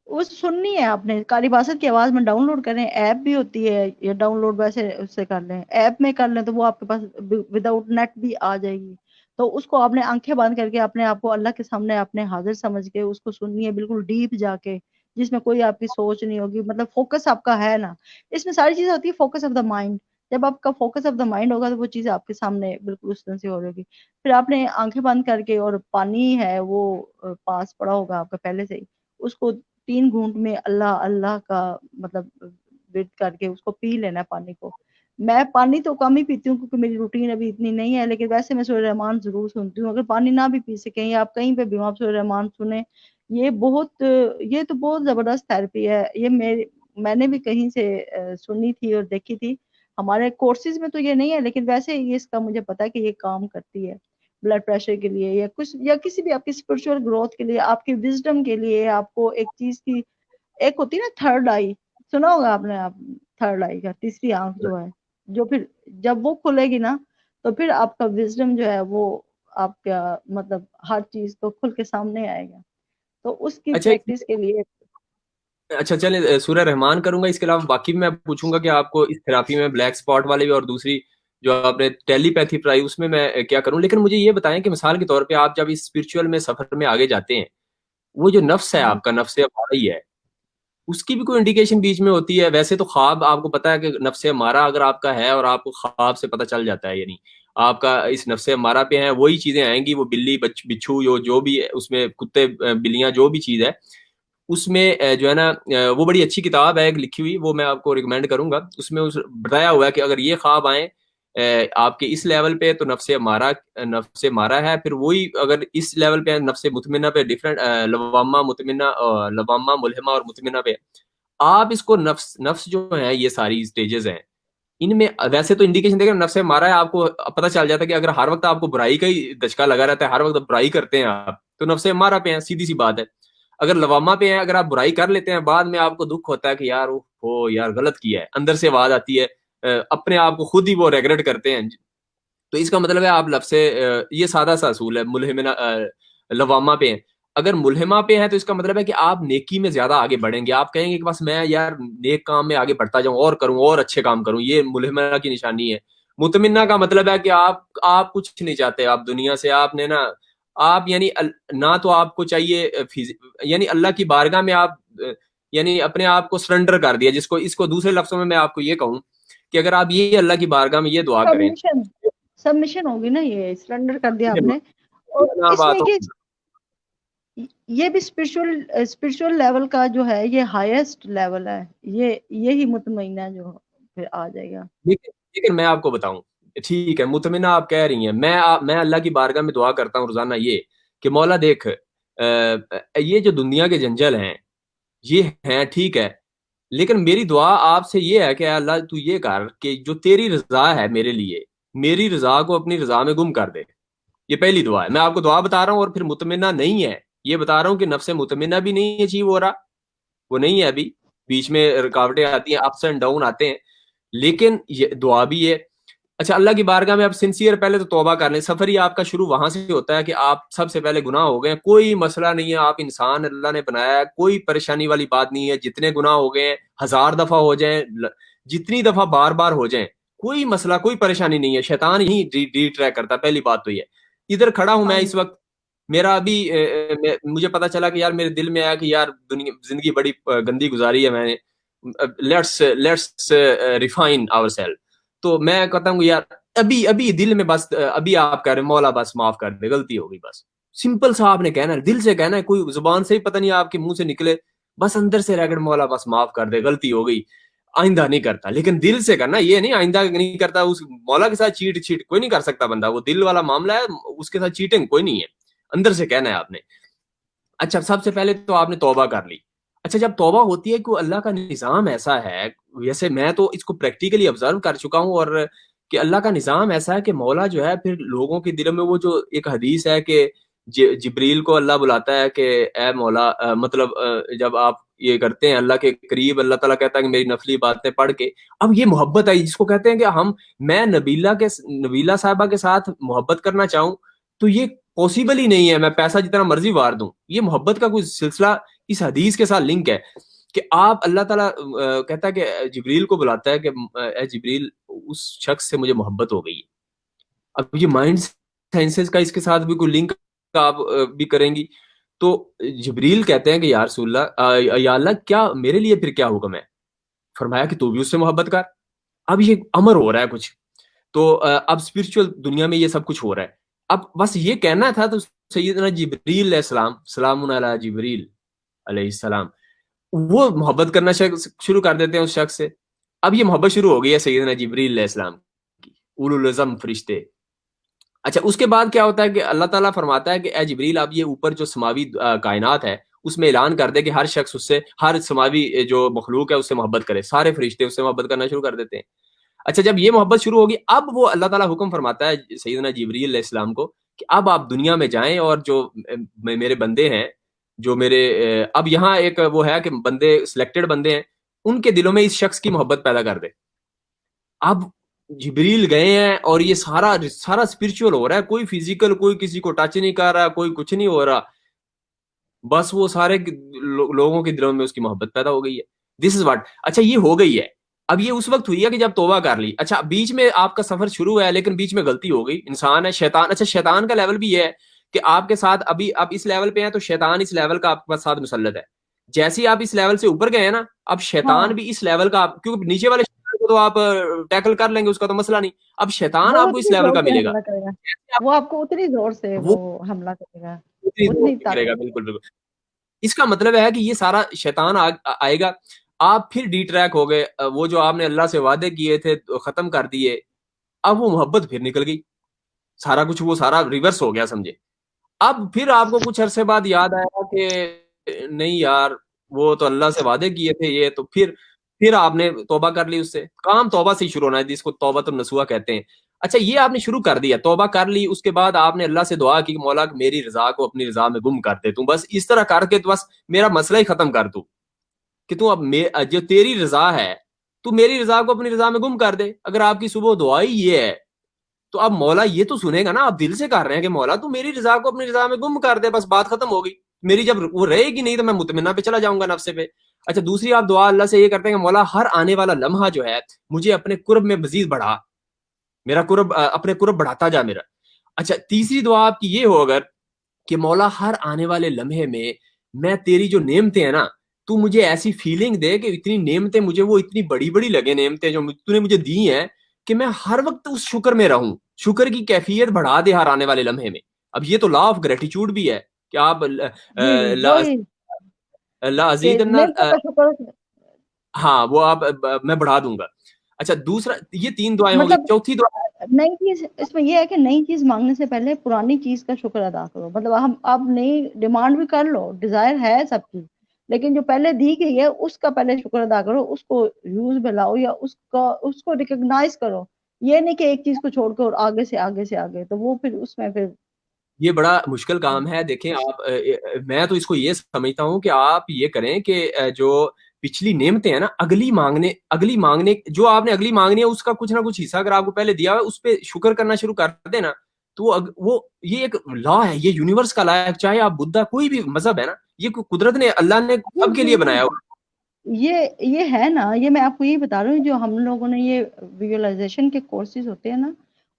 S1: وہ سننی ہے آپ نے، قاری باسط کی آواز میں ڈاؤن لوڈ کریں، ایپ بھی ہوتی ہے، یا ڈاؤن لوڈ ویسے اس سے کر لیں، ایپ میں کر لیں تو وہ آپ کے پاس وداؤٹ نیٹ بھی آ جائے گی. تو اس کو آپ نے آنکھیں بند کر کے اپنے آپ کو اللہ کے سامنے اپنے حاضر سمجھ کے اس کو سننی ہے، بالکل ڈیپ جا کے، جس میں کوئی آپ کی سوچ نہیں ہوگی. مطلب فوکس آپ کا ہے نا، اس میں ساری چیزیں ہوتی ہے فوکس آف دا مائنڈ. جب آپ کا فوکس آف دا مائنڈ ہوگا تو وہ چیز آپ کے سامنے بالکل اس طرح سے ہو رہے گی. پھر آپ نے آنکھیں بند کر کے، اور پانی ہے وہ پاس پڑا ہوگا آپ کا پہلے سے ہی، اس کو 3 گھونٹ میں اللہ اللہ کا مطلب ورد کر کے اس کو پی لینا ہے پانی کو. میں پانی تو کم ہی پیتی ہوں کیونکہ میری روٹین ابھی اتنی نہیں ہے، لیکن ویسے میں سورہ رحمان ضرور سنتی ہوں. اگر پانی نہ بھی پی سکیں یا آپ کہیں پہ بھی آپ سورہ رحمان سنیں، یہ تو بہت زبردست تھراپی ہے. یہ میں نے بھی کہیں سے سنی تھی اور دیکھی تھی. ہمارے کورسز میں تو یہ نہیں ہے، لیکن ویسے یہ اس کا مجھے پتا ہے کہ یہ کام کرتی ہے بلڈ پریشر کے لیے، یا کچھ یا کسی بھی آپ کی اسپرچل گروتھ کے لیے، آپ کی وزڈم کے لیے. آپ کو ایک چیز کی ایک ہوتی ہے نا تھرڈ آئی، سنا ہوگا آپ نے، تھرڈ آئی کا تیسری آنکھ جو ہے، جو پھر جب وہ کھلے گی نا تو پھر آپ کا وزڈم جو ہے وہ آپ کا مطلب ہر چیز کو کھل کے سامنے آئے گا. تو اس کی
S2: اچھا
S1: پریکٹس کے لیے
S2: اچھا چلیں سورہ رحمان کروں گا، اس کے علاوہ باقی بھی میں پوچھوں گا کہ آپ کو اس تھراپی میں بلیک اسپاٹ والے بھی، اور دوسری جو آپ نے ٹیلی پیتھی پڑھائی اس میں کیا کروں. لیکن مجھے یہ بتائیں کہ مثال کے طور پہ آپ جب اس اسپرچل میں سفر میں آگے جاتے ہیں، وہ جو نفس ہے
S1: جی
S2: آپ کا، نفس ہمارا ہی ہے، اس کی بھی کوئی انڈیکیشن بیچ میں ہوتی ہے؟ ویسے تو خواب آپ کو پتا ہے کہ نفس ہمارا اگر آپ کا ہے، اور آپ کو خواب سے پتہ چل جاتا ہے، یعنی آپ کا اس نفس ہمارا پہ ہے، وہی چیزیں آئیں گی، وہ بلی بچھو جو بھی ہے اس میں، کتے بلیاں جو بھی چیز ہے اس میں جو ہے نا، وہ بڑی اچھی کتاب ہے ایک لکھی ہوئی، وہ میں آپ کو ریکمینڈ کروں گا. اس میں بتایا ہوا ہے کہ اگر یہ خواب آئیں آپ کے اس لیول پہ تو نفس مارا ہے. پھر وہی اگر اس لیول پہ نفس مطمئنہ پہ ڈفرنٹ، لوامہ مطمئنہ، لوامہ ملہمہ اور مطمئنہ پہ، آپ اس کو نفس جو ہے، یہ ساری سٹیجز ہیں، ان میں ویسے تو انڈیکیشن دیکھیں نفس مارا ہے، آپ کو پتہ چل جاتا ہے کہ اگر ہر وقت آپ کو برائی کا ہی دھچکا لگا رہتا ہے، ہر وقت برائی کرتے ہیں آپ، تو نفس مارا پہ ہیں، سیدھی سی بات ہے. اگر لوامہ پہ ہیں، اگر آپ برائی کر لیتے ہیں، بعد میں آپ کو دکھ ہوتا ہے کہ یار یار غلط کیا ہے، اندر سے آواز آتی ہے، اپنے آپ کو خود ہی وہ ریگریٹ کرتے ہیں. تو اس کا مطلب ہے آپ لفظ یہ سادہ سا اصول ہے ملہمنا لوامہ پہ ہیں. اگر ملہمہ پہ ہے تو اس کا مطلب ہے کہ آپ نیکی میں زیادہ آگے بڑھیں گے. آپ کہیں گے کہ بس میں یار نیک کام میں آگے بڑھتا جاؤں اور کروں اور اچھے کام کروں. یہ ملہمہ کی نشانی ہے. مطمئنہ کا مطلب ہے کہ آپ کچھ نہیں چاہتے. آپ دنیا سے آپ نے نا آپ یعنی نہ تو آپ کو چاہیے یعنی اللہ کی بارگاہ میں آپ یعنی اپنے آپ کو سرنڈر کر دیا. اس کو دوسرے لفظوں میں آپ کو یہ کہوں کہ اگر آپ یہ اللہ کی بارگاہ میں یہ دعا کریں,
S1: سبمیشن ہوگی نا, یہ سرنڈر کر دیا آپ نے. اور اس میں یہ بھی اسپرچل لیول کا جو ہے یہ ہائیسٹ لیول ہے. یہی مطمئنہ جو پھر آ جائے گا.
S2: لیکن میں آپ کو بتاؤں, ٹھیک ہے مطمئنہ آپ کہہ رہی ہیں, میں اللہ کی بارگاہ میں دعا کرتا ہوں روزانہ یہ کہ مولا دیکھ یہ جو دنیا کے جنجل ہیں یہ ہیں ٹھیک ہے, لیکن میری دعا آپ سے یہ ہے کہ اللہ تو یہ کر کہ جو تیری رضا ہے میرے لیے, میری رضا کو اپنی رضا میں گم کر دے. یہ پہلی دعا ہے. میں آپ کو دعا بتا رہا ہوں اور پھر مطمئنہ نہیں ہے یہ بتا رہا ہوں کہ نفس مطمئنہ بھی نہیں اچیو ہو رہا, وہ نہیں ہے ابھی, بیچ میں رکاوٹیں آتی ہیں, اپس اینڈ ڈاؤن آتے ہیں, لیکن یہ دعا بھی ہے. اچھا اللہ کی بارگاہ میں آپ سنسیئر پہلے تو توبہ کر لیں. سفر ہی آپ کا شروع وہاں سے ہوتا ہے کہ آپ سب سے پہلے گناہ ہو گئے ہیں, کوئی مسئلہ نہیں ہے, آپ انسان اللہ نے بنایا ہے, کوئی پریشانی والی بات نہیں ہے. جتنے گناہ ہو گئے ہیں 1000 دفعہ ہو جائیں, جتنی دفعہ بار بار ہو جائیں, کوئی مسئلہ کوئی پریشانی نہیں ہے. شیطان ہی ری ٹریک کرتا. پہلی بات تو یہ. ادھر کھڑا ہوں میں اس وقت, میرا ابھی مجھے پتا چلا کہ یار میرے دل میں آیا کہ یار زندگی بڑی گندی گزاری ہے میں نے, لیٹس ریفائن آور سیلف. تو میں کہتا ہوں یار ابھی دل میں بس ابھی آپ کہہ رہے ہیں مولا بس معاف کر دے, غلطی ہو گئی, بس سمپل سا آپ نے کہنا ہے, دل سے کہنا ہے, کوئی زبان سے ہی پتہ نہیں آپ کے منہ سے نکلے, بس اندر سے رہ کر مولا بس معاف کر دے, غلطی ہو گئی, آئندہ نہیں کرتا. لیکن دل سے کرنا, یہ نہیں آئندہ نہیں کرتا. اس مولا کے ساتھ چیٹ کوئی نہیں کر سکتا بندہ, وہ دل والا معاملہ ہے, اس کے ساتھ چیٹنگ کوئی نہیں ہے, اندر سے کہنا ہے آپ نے. اچھا سب سے پہلے تو آپ نے توبہ کر لی. اچھا جب توبہ ہوتی ہے کہ اللہ کا نظام ایسا ہے, ویسے میں تو اس کو پریکٹیکلی آبزرو کر چکا ہوں, اور کہ اللہ کا نظام ایسا ہے کہ مولا جو ہے پھر لوگوں کے دلوں میں وہ جو ایک حدیث ہے کہ جبریل کو اللہ بلاتا ہے کہ اے مولا, مطلب جب آپ یہ کرتے ہیں اللہ کے قریب, اللہ تعالیٰ کہتا ہے کہ میری نفلی باتیں پڑھ کے, اب یہ محبت آئی جس کو کہتے ہیں کہ میں نبیلہ صاحبہ کے ساتھ محبت کرنا چاہوں تو یہ پاسبل ہی نہیں ہے, میں پیسہ جتنا مرضی وار دوں. یہ محبت کا کوئی سلسلہ اس حدیث کے ساتھ لنک ہے کہ آپ اللہ تعالیٰ کہتا ہے کہ جبریل کو بلاتا ہے کہ اے جبریل اس شخص سے مجھے محبت ہو گئی ہے. اب یہ مائنڈ سائنسز کا اس کے ساتھ بھی کوئی لنک آپ بھی کریں گی. تو جبریل کہتے ہیں کہ یا رسول اللہ, یا اللہ کیا میرے لیے پھر کیا حکم ہے؟ فرمایا کہ تو بھی اس سے محبت کر. اب یہ امر ہو رہا ہے کچھ, تو اب اسپرچل دنیا میں یہ سب کچھ ہو رہا ہے. اب بس یہ کہنا تھا تو سیدنا جبریل علیہ السلام, سلام علی جبریل علیہ السلام, وہ محبت کرنا شروع کر دیتے ہیں اس شخص سے. اب یہ محبت شروع ہو گئی ہے سیدنا جبریل علیہ السلام کی, اولو العزم فرشتے. اچھا اس کے بعد کیا ہوتا ہے کہ اللہ تعالیٰ فرماتا ہے کہ اے جبریل آپ یہ اوپر جو سماوی کائنات ہے اس میں اعلان کر دے کہ ہر شخص اس سے, ہر سماوی جو مخلوق ہے اس سے محبت کرے. سارے فرشتے اس سے محبت کرنا شروع کر دیتے ہیں. اچھا جب یہ محبت شروع ہوگی, اب وہ اللہ تعالیٰ حکم فرماتا ہے سیدنا جبریل علیہ السلام کو کہ اب آپ دنیا میں جائیں اور جو میرے بندے ہیں, جو میرے اب یہاں ایک وہ ہے کہ بندے سلیکٹڈ بندے ہیں, ان کے دلوں میں اس شخص کی محبت پیدا کر دے. اب جبریل گئے ہیں اور یہ سارا اسپرچول ہو رہا ہے, کوئی فزیکل, کوئی کسی کو ٹچ نہیں کر رہا, کوئی کچھ نہیں ہو رہا, بس وہ سارے لوگوں کے دلوں میں اس کی محبت پیدا ہو گئی ہے. دس از واٹ. اچھا یہ ہو گئی ہے. اب یہ اس وقت ہوئی ہے کہ جب توبہ کر لی. اچھا بیچ میں آپ کا سفر شروع ہوا ہے لیکن بیچ میں غلطی ہو گئی, انسان ہے, شیطان. اچھا شیطان کا لیول بھی یہ ہے کہ آپ کے ساتھ ابھی آپ اس لیول پہ ہیں تو شیطان اس لیول کا آپ کے ساتھ مسلط ہے. جیسے ہی آپ اس لیول سے اوپر گئے ہیں نا, اب شیطان بھی اس لیول کا, کیونکہ نیچے والے شیطان کو تو آپ ٹیکل کر لیں گے, اس کا تو مسئلہ نہیں. اب شیطان آپ کو اس لیول کا ملے گا,
S1: وہ آپ کو اتنی زور سے وہ حملہ کرے گا, اتنی
S2: بالکل. اس کا مطلب ہے کہ یہ سارا شیطان آئے گا, آپ پھر ڈی ٹریک ہو گئے, وہ جو آپ نے اللہ سے وعدے کیے تھے ختم کر دیے, اب وہ محبت پھر نکل گئی, سارا کچھ وہ سارا ریورس ہو گیا سمجھے. اب پھر آپ کو کچھ عرصے بعد یاد آیا کہ نہیں یار وہ تو اللہ سے وعدے کیے تھے یہ, تو پھر آپ نے توبہ کر لی. اس سے کام توبہ سے ہی شروع ہونا ہے, جس کو توبۃ النصوح کہتے ہیں. اچھا یہ آپ نے شروع کر دیا, توبہ کر لی, اس کے بعد آپ نے اللہ سے دعا کی کہ مولا میری رضا کو اپنی رضا میں گم کر دے, تو بس اس طرح کر کے تو بس میرا مسئلہ ہی ختم کر دوں کہ تو اب جو تیری رضا ہے تو میری رضا کو اپنی رضا میں گم کر دے. اگر آپ کی صبح دعا ہی یہ ہے تو اب مولا یہ تو سنے گا نا, آپ دل سے کر رہے ہیں کہ مولا تو میری رضا کو اپنی رضا میں گم کر دے, بس بات ختم ہو گئی میری, جب وہ رہے گی نہیں تو میں مطمئنہ پہ چلا جاؤں گا نفس پہ. اچھا دوسری آپ دعا اللہ سے یہ کرتے ہیں کہ مولا ہر آنے والا لمحہ جو ہے مجھے اپنے قرب میں مزید بڑھا, میرا قرب, اپنے قرب بڑھاتا جا میرا. اچھا تیسری دعا آپ کی یہ ہو اگر کہ مولا ہر آنے والے لمحے میں تیری جو نعمتیں ہیں نا, تو مجھے ایسی فیلنگ دے کہ اتنی نعمتیں مجھے وہ اتنی بڑی بڑی لگے نعمتیں جو تو نے مجھے دی ہیں, کہ میں ہر وقت اس شکر میں رہوں, شکر کی کیفیت بڑھا دے ہر آنے والے لمحے میں. اب یہ تو لا آف گریٹیچیوڈ بھی ہے کہ آپ
S1: جی جی وہی
S2: لا
S1: کہ
S2: ازیدن,
S1: نعمتوں کا شکر.
S2: ہاں وہ آپ میں بڑھا دوں گا. اچھا دوسرا, یہ 3 دعائیں ہو گئی.
S1: مطلب
S2: چوتھی دعا,
S1: نئی چیز اس میں یہ ہے کہ نئی چیز مانگنے سے پہلے پرانی چیز کا شکر ادا کرو. مطلب ہم آپ نئی ڈیمانڈ بھی کر لو, ڈیزائر ہے سب کی, لیکن جو پہلے دی گئی ہے اس کا پہلے شکر ادا کرو, اس کو یوز میں لاؤ یا اس کو ریکگنائز کرو. یہ نہیں کہ ایک چیز کو چھوڑ کر آگے سے آگے سے آگے, تو وہ پھر اس میں پھر
S2: یہ بڑا مشکل کام ہے. دیکھیں آپ, میں تو اس کو یہ سمجھتا ہوں کہ آپ یہ کریں کہ جو پچھلی نعمتیں ہیں نا, اگلی مانگنے جو آپ نے اگلی مانگنی ہے اس کا کچھ نہ کچھ حصہ اگر آپ کو پہلے دیا ہوا اس پہ شکر کرنا شروع کر دینا, تو وہ یہ ایک لا ہے, یہ یونیورس کا لا ہے. چاہے آپ بدھا کوئی بھی مذہب ہے نا, یہ قدرت نے, اللہ نے
S1: جی
S2: سب کے
S1: جی
S2: لیے بنایا ہوا.
S1: یہ ہے نا, یہ میں آپ کو یہ بتا رہا ہوں, جو ہم لوگوں نے یہ ویژولائزیشن کے کورسز ہوتے ہیں نا,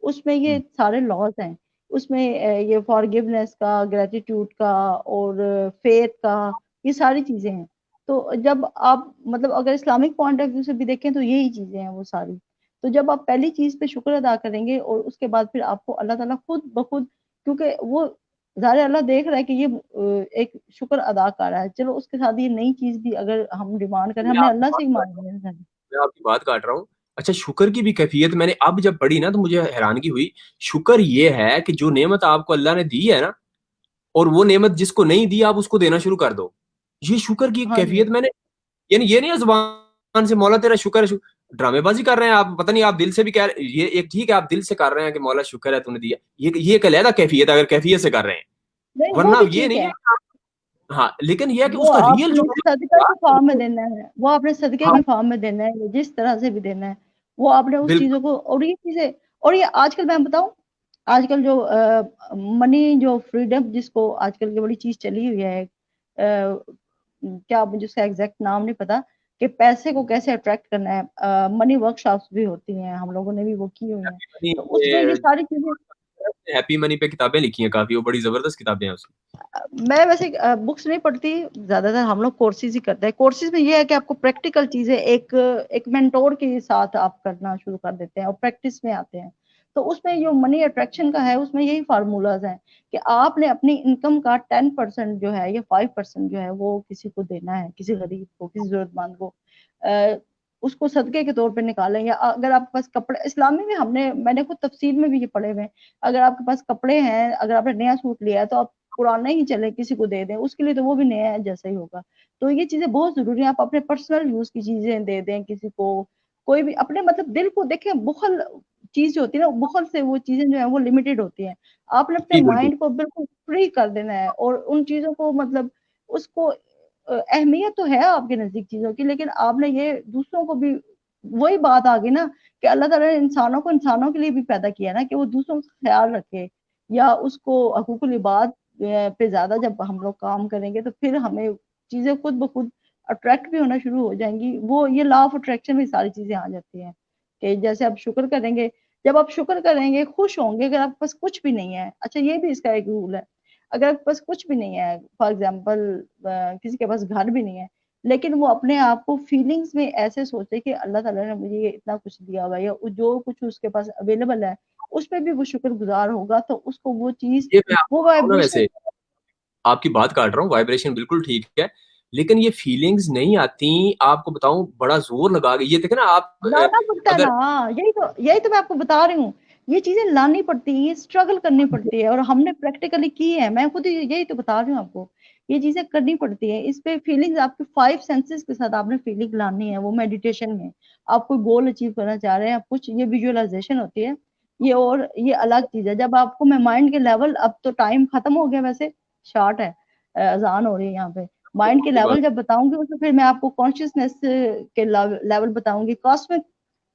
S1: اس میں یہ سارے لاز ہیں. اس میں یہ فارگیونیس کا, گریٹیٹیوڈ کا اور فیتھ کا, یہ ساری چیزیں ہیں. تو جب آپ مطلب اگر اسلامک پوائنٹ آف ویو سے بھی دیکھیں تو یہی چیزیں ہیں وہ ساری. تو جب آپ پہلی چیز پہ شکر ادا کریں گے اور اس کے بعد پھر آپ کو اللہ تعالیٰ خود بخود, کیونکہ وہ ظاہر اللہ دیکھ رہا ہے کہ یہ ایک شکر ادا کر رہا ہے, چلو اس کے ساتھ یہ نئی چیز بھی اگر ہم ڈیمانڈ کریں, ہم
S2: میں
S1: نے
S2: آپ کی
S1: اللہ سے
S2: بات
S1: ہی
S2: کاٹ رہا ہوں,
S1: مانگنا ہے.
S2: میں آپ کی بات کاٹ رہا ہوں. اچھا شکر کی بھی کیفیت میں نے اب جب پڑھی نا تو مجھے حیرانگی ہوئی. شکر یہ ہے کہ جو نعمت آپ کو اللہ نے دی ہے نا, اور وہ نعمت جس کو نہیں دی آپ اس کو دینا شروع کر دو. یہ شکر کی
S1: ہاں جی
S2: کیفیت میں نے, یعنی یہ نہیں ہے زبان سے مولا تیرا شکر ہے, ڈرامے بازی کر رہے ہیں آپ, پتہ نہیں آپ دل سے بھی کہہ رہے ہیں, یہ ایک ٹھیک ہے آپ دل سے کر رہے ہیں کہ مولا شکر ہے تو نے دیا, یہ ایک علیحدہ کیفیت ہے اگر کیفیت سے کر رہے ہیں,
S1: نہیں, وہ
S2: ورنہ
S1: بھی
S2: یہ
S1: ٹھیک
S2: نہیں
S1: ہے.
S2: ہے. ہاں لیکن یہ ہے کہ اس
S1: وہ
S2: کا
S1: آپ
S2: ریئل جو
S1: نے صدقہ کے فارم میں
S2: وہ-
S1: دینا ہے, وہ آپ نے صدقے
S2: ہاں
S1: کے فارم میں دینا ہے, یا جس طرح سے بھی دینا ہے, وہ آپ نے اس
S2: بالکل
S1: چیزوں کو. اور یہ چیزیں, اور یہ آج کل میں بتاؤں, آج کل جو منی جو فریڈم جس کو آج کل کی بڑی چیز چلی ہوئی ہے, کیا مجھے اس کا ایگزیکٹ نام نہیں پتا, کہ پیسے کو کیسے اٹریکٹ کرنا ہے. منی ورک شاپس بھی ہوتی ہیں, ہم لوگوں نے بھی وہ کی ہوئی ہیں. تو اس میں یہ ساری چیزیں,
S2: ہیپی منی پہ کتابیں لکھی ہیں کافی, وہ بڑی زبردست کتابیں ہیں اس کی.
S1: میں ویسے بکس نہیں پڑھتی زیادہ تر, ہم لوگ کورسز ہی کرتے ہیں. کورسز میں یہ ہے کہ آپ کو پریکٹیکل چیزیں ایک مینٹور کے ساتھ آپ کرنا شروع کر دیتے ہیں اور پریکٹس میں آتے ہیں. تو اس میں جو منی اٹریکشن کا ہے اس میں یہی فارمولاز ہیں کہ آپ نے اپنی انکم کا 10% جو ہے یا 5% جو ہے وہ کسی کو دینا ہے, کسی غریب کو, کسی ضرورت مند کو, اس کو صدقے کے طور پہ نکالیں. یا اگر آپ کے پاس کپڑے, اسلامی میں میں نے خود تفسیر میں بھی یہ پڑھے ہوئے ہیں, اگر آپ کے پاس کپڑے ہیں, اگر آپ نے نیا سوٹ لیا ہے تو آپ پرانا ہی چلے کسی کو دے دیں, اس کے لیے تو وہ بھی نیا جیسا ہی ہوگا. تو یہ چیزیں بہت ضروری ہیں. آپ اپنے پرسنل یوز کی چیزیں دے دیں کسی کو, کوئی بھی اپنے مطلب دل کو دیکھیں. بخل چیز جو ہوتی ہے نا, بخل سے وہ چیزیں جو ہیں وہ لمیٹڈ ہوتی ہیں. آپ نے اپنے
S2: جی بالکل.
S1: مائنڈ کو بالکل فری کر دینا ہے, اور ان چیزوں کو مطلب اس کو اہمیت تو ہے آپ کے نزدیک چیزوں کی, لیکن آپ نے یہ دوسروں کو بھی, وہی بات آ گئی نا کہ اللہ تعالیٰ نے انسانوں کو انسانوں کے لیے بھی پیدا کیا نا, کہ وہ دوسروں کا خیال رکھے, یا اس کو حقوق العباد پہ زیادہ جب ہم لوگ کام کریں گے تو پھر ہمیں چیزیں خود بخود اٹریکٹ بھی ہونا شروع ہو جائیں گی. وہ یہ لا آف اٹریکشن میں ساری چیزیں آ جاتی ہیں کہ جیسے آپ شکر کریں گے, جب آپ شکر کریں گے خوش ہوں گے. اگر آپ کے پاس کچھ بھی نہیں ہے, اچھا یہ بھی اس کا ایک رول ہے, اگر آپ کے پاس کچھ بھی نہیں ہے, فار ایگزامپل کسی کے پاس گھر بھی نہیں ہے, لیکن وہ اپنے آپ کو فیلنگز میں ایسے سوچے کہ اللہ تعالیٰ نے مجھے یہ اتنا کچھ دیا ہوا ہے, یا جو کچھ اس کے پاس اویلیبل ہے اس پہ بھی وہ شکر گزار ہوگا, تو اس کو وہ چیز,
S2: یہ میں آپ کو
S1: وہ
S2: بتاؤں نا,
S1: وائبریشن.
S2: ویسے آپ کی بات کاٹ رہا ہوں, وائبریشن بالکل ٹھیک ہے, لیکن یہ فیلنگز نہیں آتی. آپ کو بتاؤں بڑا زور لگا کے, یہ دیکھیں نا آپ
S1: لانا پڑتا ہے
S2: اگر
S1: نا, یہی تو میں آپ کو بتا رہی ہوں. یہ چیزیں لانی پڑتی ہیں, یہ اسٹرگل کرنی پڑتی ہے, اور ہم نے پریکٹیکلی کی ہے. میں خود یہی تو بتا رہی ہوں آپ کو, یہ چیزیں کرنی پڑتی ہیں. اس پہ فیلنگ آپ کے 5 سینسز کے ساتھ آپ نے فیلنگ لانی ہے. وہ میڈیٹیشن میں آپ کوئی گول اچیو کرنا چاہ رہے ہیں, آپ کچھ, یہ ویژولائزیشن ہوتی ہے یہ, اور یہ الگ چیز ہے. جب آپ کو میں مائنڈ کے لیول, اب تو ٹائم ختم ہو گیا ویسے, شارٹ ہے, اذان ہو رہی ہے یہاں پہ, مائنڈ کے لیول جب بتاؤں گی تو پھر میں آپ کو کانشیسنیس کے لیول بتاؤں گی, کاسمک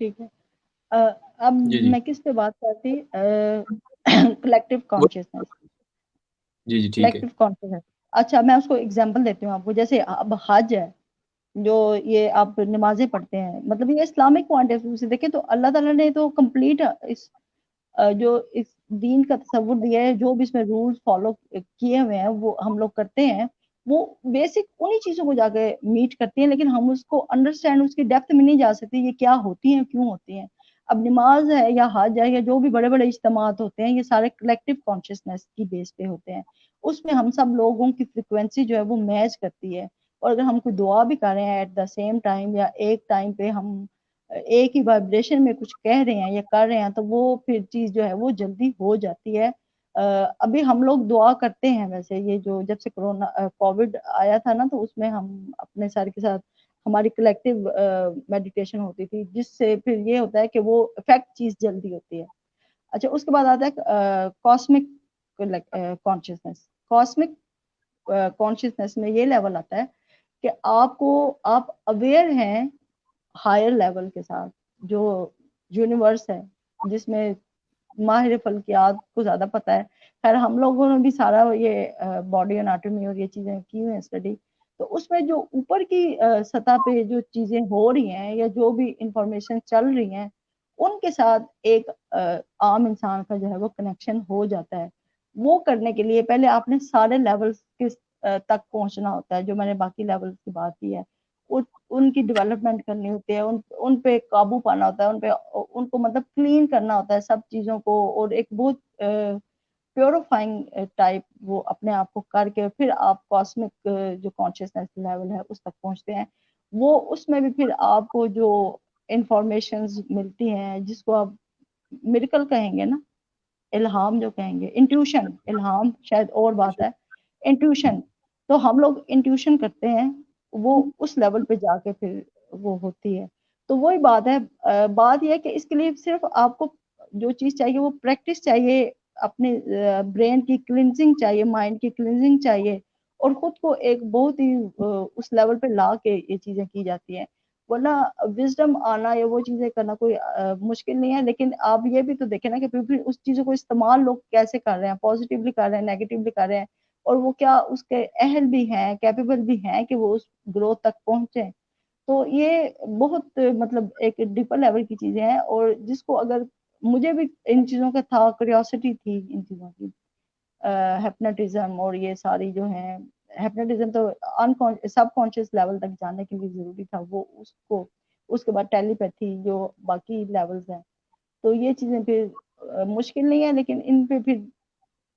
S1: ٹھیک ہے. اب
S2: جی جی
S1: میں کس پہ بات کرتی, کلیکٹیو
S2: وہ-
S1: کانشیسنیس.
S2: جی جی ٹھیک ہے.
S1: کلیکٹیو کانشیسنیس, اچھا میں اس کو اگزامپل دیتی ہوں آپ کو. جیسے اب حج ہے, جو یہ آپ نمازیں پڑھتے ہیں, مطلب یہ اسلامک پوائنٹ آف ویو سے دیکھیں تو اللہ تعالیٰ نے تو کمپلیٹ اس جو اس دین کا تصور دیا ہے, جو بھی اس میں رولز فالو کیے ہوئے ہیں وہ ہم لوگ کرتے ہیں, وہ بیسک انہی چیزوں کو جا کے میٹ کرتی ہیں, لیکن ہم اس کو انڈرسٹینڈ, اس کی ڈیپتھ میں نہیں جا سکتے یہ کیا ہوتی ہیں, کیوں ہوتی ہیں. اب نماز ہے یا حج ہے یا جو بھی بڑے بڑے اجتماعات ہوتے ہیں, یہ سارے کلیکٹیو کانشیسنیس کی بیس پہ ہوتے ہیں. اس میں ہم سب لوگوں کی فریکوینسی جو ہے وہ میچ کرتی ہے, اور اگر ہم کوئی دعا بھی کر رہے ہیں ایٹ دا سیم ٹائم, یا ایک ٹائم پہ ہم ایک ہی وائبریشن میں کچھ کہہ رہے ہیں یا کر رہے ہیں, تو وہ پھر چیز جو ہے وہ جلدی ہو جاتی ہے. ابھی ہم لوگ دعا کرتے ہیں, ویسے یہ جو جب سے کووڈ آیا تھا نا, تو اس میں ہم اپنے سر کے ساتھ ہماری کلیکٹیو میڈیٹیشن ہوتی تھی, جس سے پھر یہ ہوتا ہے کہ وہ افیکٹ چیز جلدی ہوتی ہے. اچھا, اس کے بعد آتا ہے کاسمک کانشیسنیس. کاسمک کانشیسنیس میں یہ لیول آتا ہے کہ آپ اویئر ہیں ہائر لیول کے ساتھ, جو یونیورس ہے, جس میں ماہر فلکیات کو زیادہ پتہ ہے. خیر ہم لوگوں نے بھی سارا یہ باڈی اناٹومی اور یہ چیزیں کی ہوئی ہیں اسٹڈی, تو اس میں جو اوپر کی سطح پہ جو چیزیں ہو رہی ہیں یا جو بھی انفارمیشن چل رہی ہیں, ان کے ساتھ ایک عام انسان کا جو ہے وہ کنیکشن ہو جاتا ہے. وہ کرنے کے لیے پہلے آپ نے سارے لیول تک پہنچنا ہوتا ہے, جو میں نے باقی لیول کی بات کی ہے, ان کی ڈیولپمنٹ کرنی ہوتی ہے, ان پہ قابو پانا ہوتا ہے, ان کو مطلب کلین کرنا ہوتا ہے سب چیزوں کو, اور ایک بہت پیوریفائنگ ٹائپ وہ اپنے آپ کو کر کے پھر آپ کاسمک جو کانشیسنیس لیول ہے اس تک پہنچتے ہیں. وہ اس میں بھی پھر آپ کو جو انفارمیشنز ملتی ہیں, جس کو آپ میریکل کہیں گے نا, الہام جو کہیں گے, انٹیوشن, الہام شاید اور بات ہے, انٹیوشن. تو ہم لوگ انٹیوشن کرتے ہیں, وہ اس لیول پہ جا کے پھر وہ ہوتی ہے. تو وہی بات ہے, بات یہ ہے کہ اس کے لیے صرف آپ کو جو چیز چاہیے وہ پریکٹس چاہیے, اپنے برین کی کلینزنگ چاہیے, مائنڈ کی کلینزنگ چاہیے, اور خود کو ایک بہت ہی اس لیول پہ لا کے یہ چیزیں کی جاتی ہیں. ورنہ وزڈم آنا یا وہ چیزیں کرنا کوئی مشکل نہیں ہے, لیکن آپ یہ بھی تو دیکھیں نا کہ پھر اس چیزوں کو استعمال لوگ کیسے کر رہے ہیں, پازیٹیولی کر رہے ہیں, نیگیٹیولی کر رہے ہیں, اور وہ کیا اس کے اہل بھی ہیں, کیپیبل بھی ہیں کہ وہ اس گروتھ تک پہنچے. تو یہ بہت مطلب ایک ڈیپر لیول کی چیزیں ہیں, اور جس کو اگر مجھے بھی ان چیزوں کا تھا, کیوریوسٹی تھی ان چیزوں کی, ہپنوٹزم اور یہ ساری جو ہیں, ہپنوٹزم تو سب کانشیس لیول تک جانے کے لیے ضروری تھا, وہ اس کے بعد ٹیلی پیتھی جو باقی لیولز ہیں. تو یہ چیزیں پھر مشکل نہیں ہے, لیکن ان پہ پھر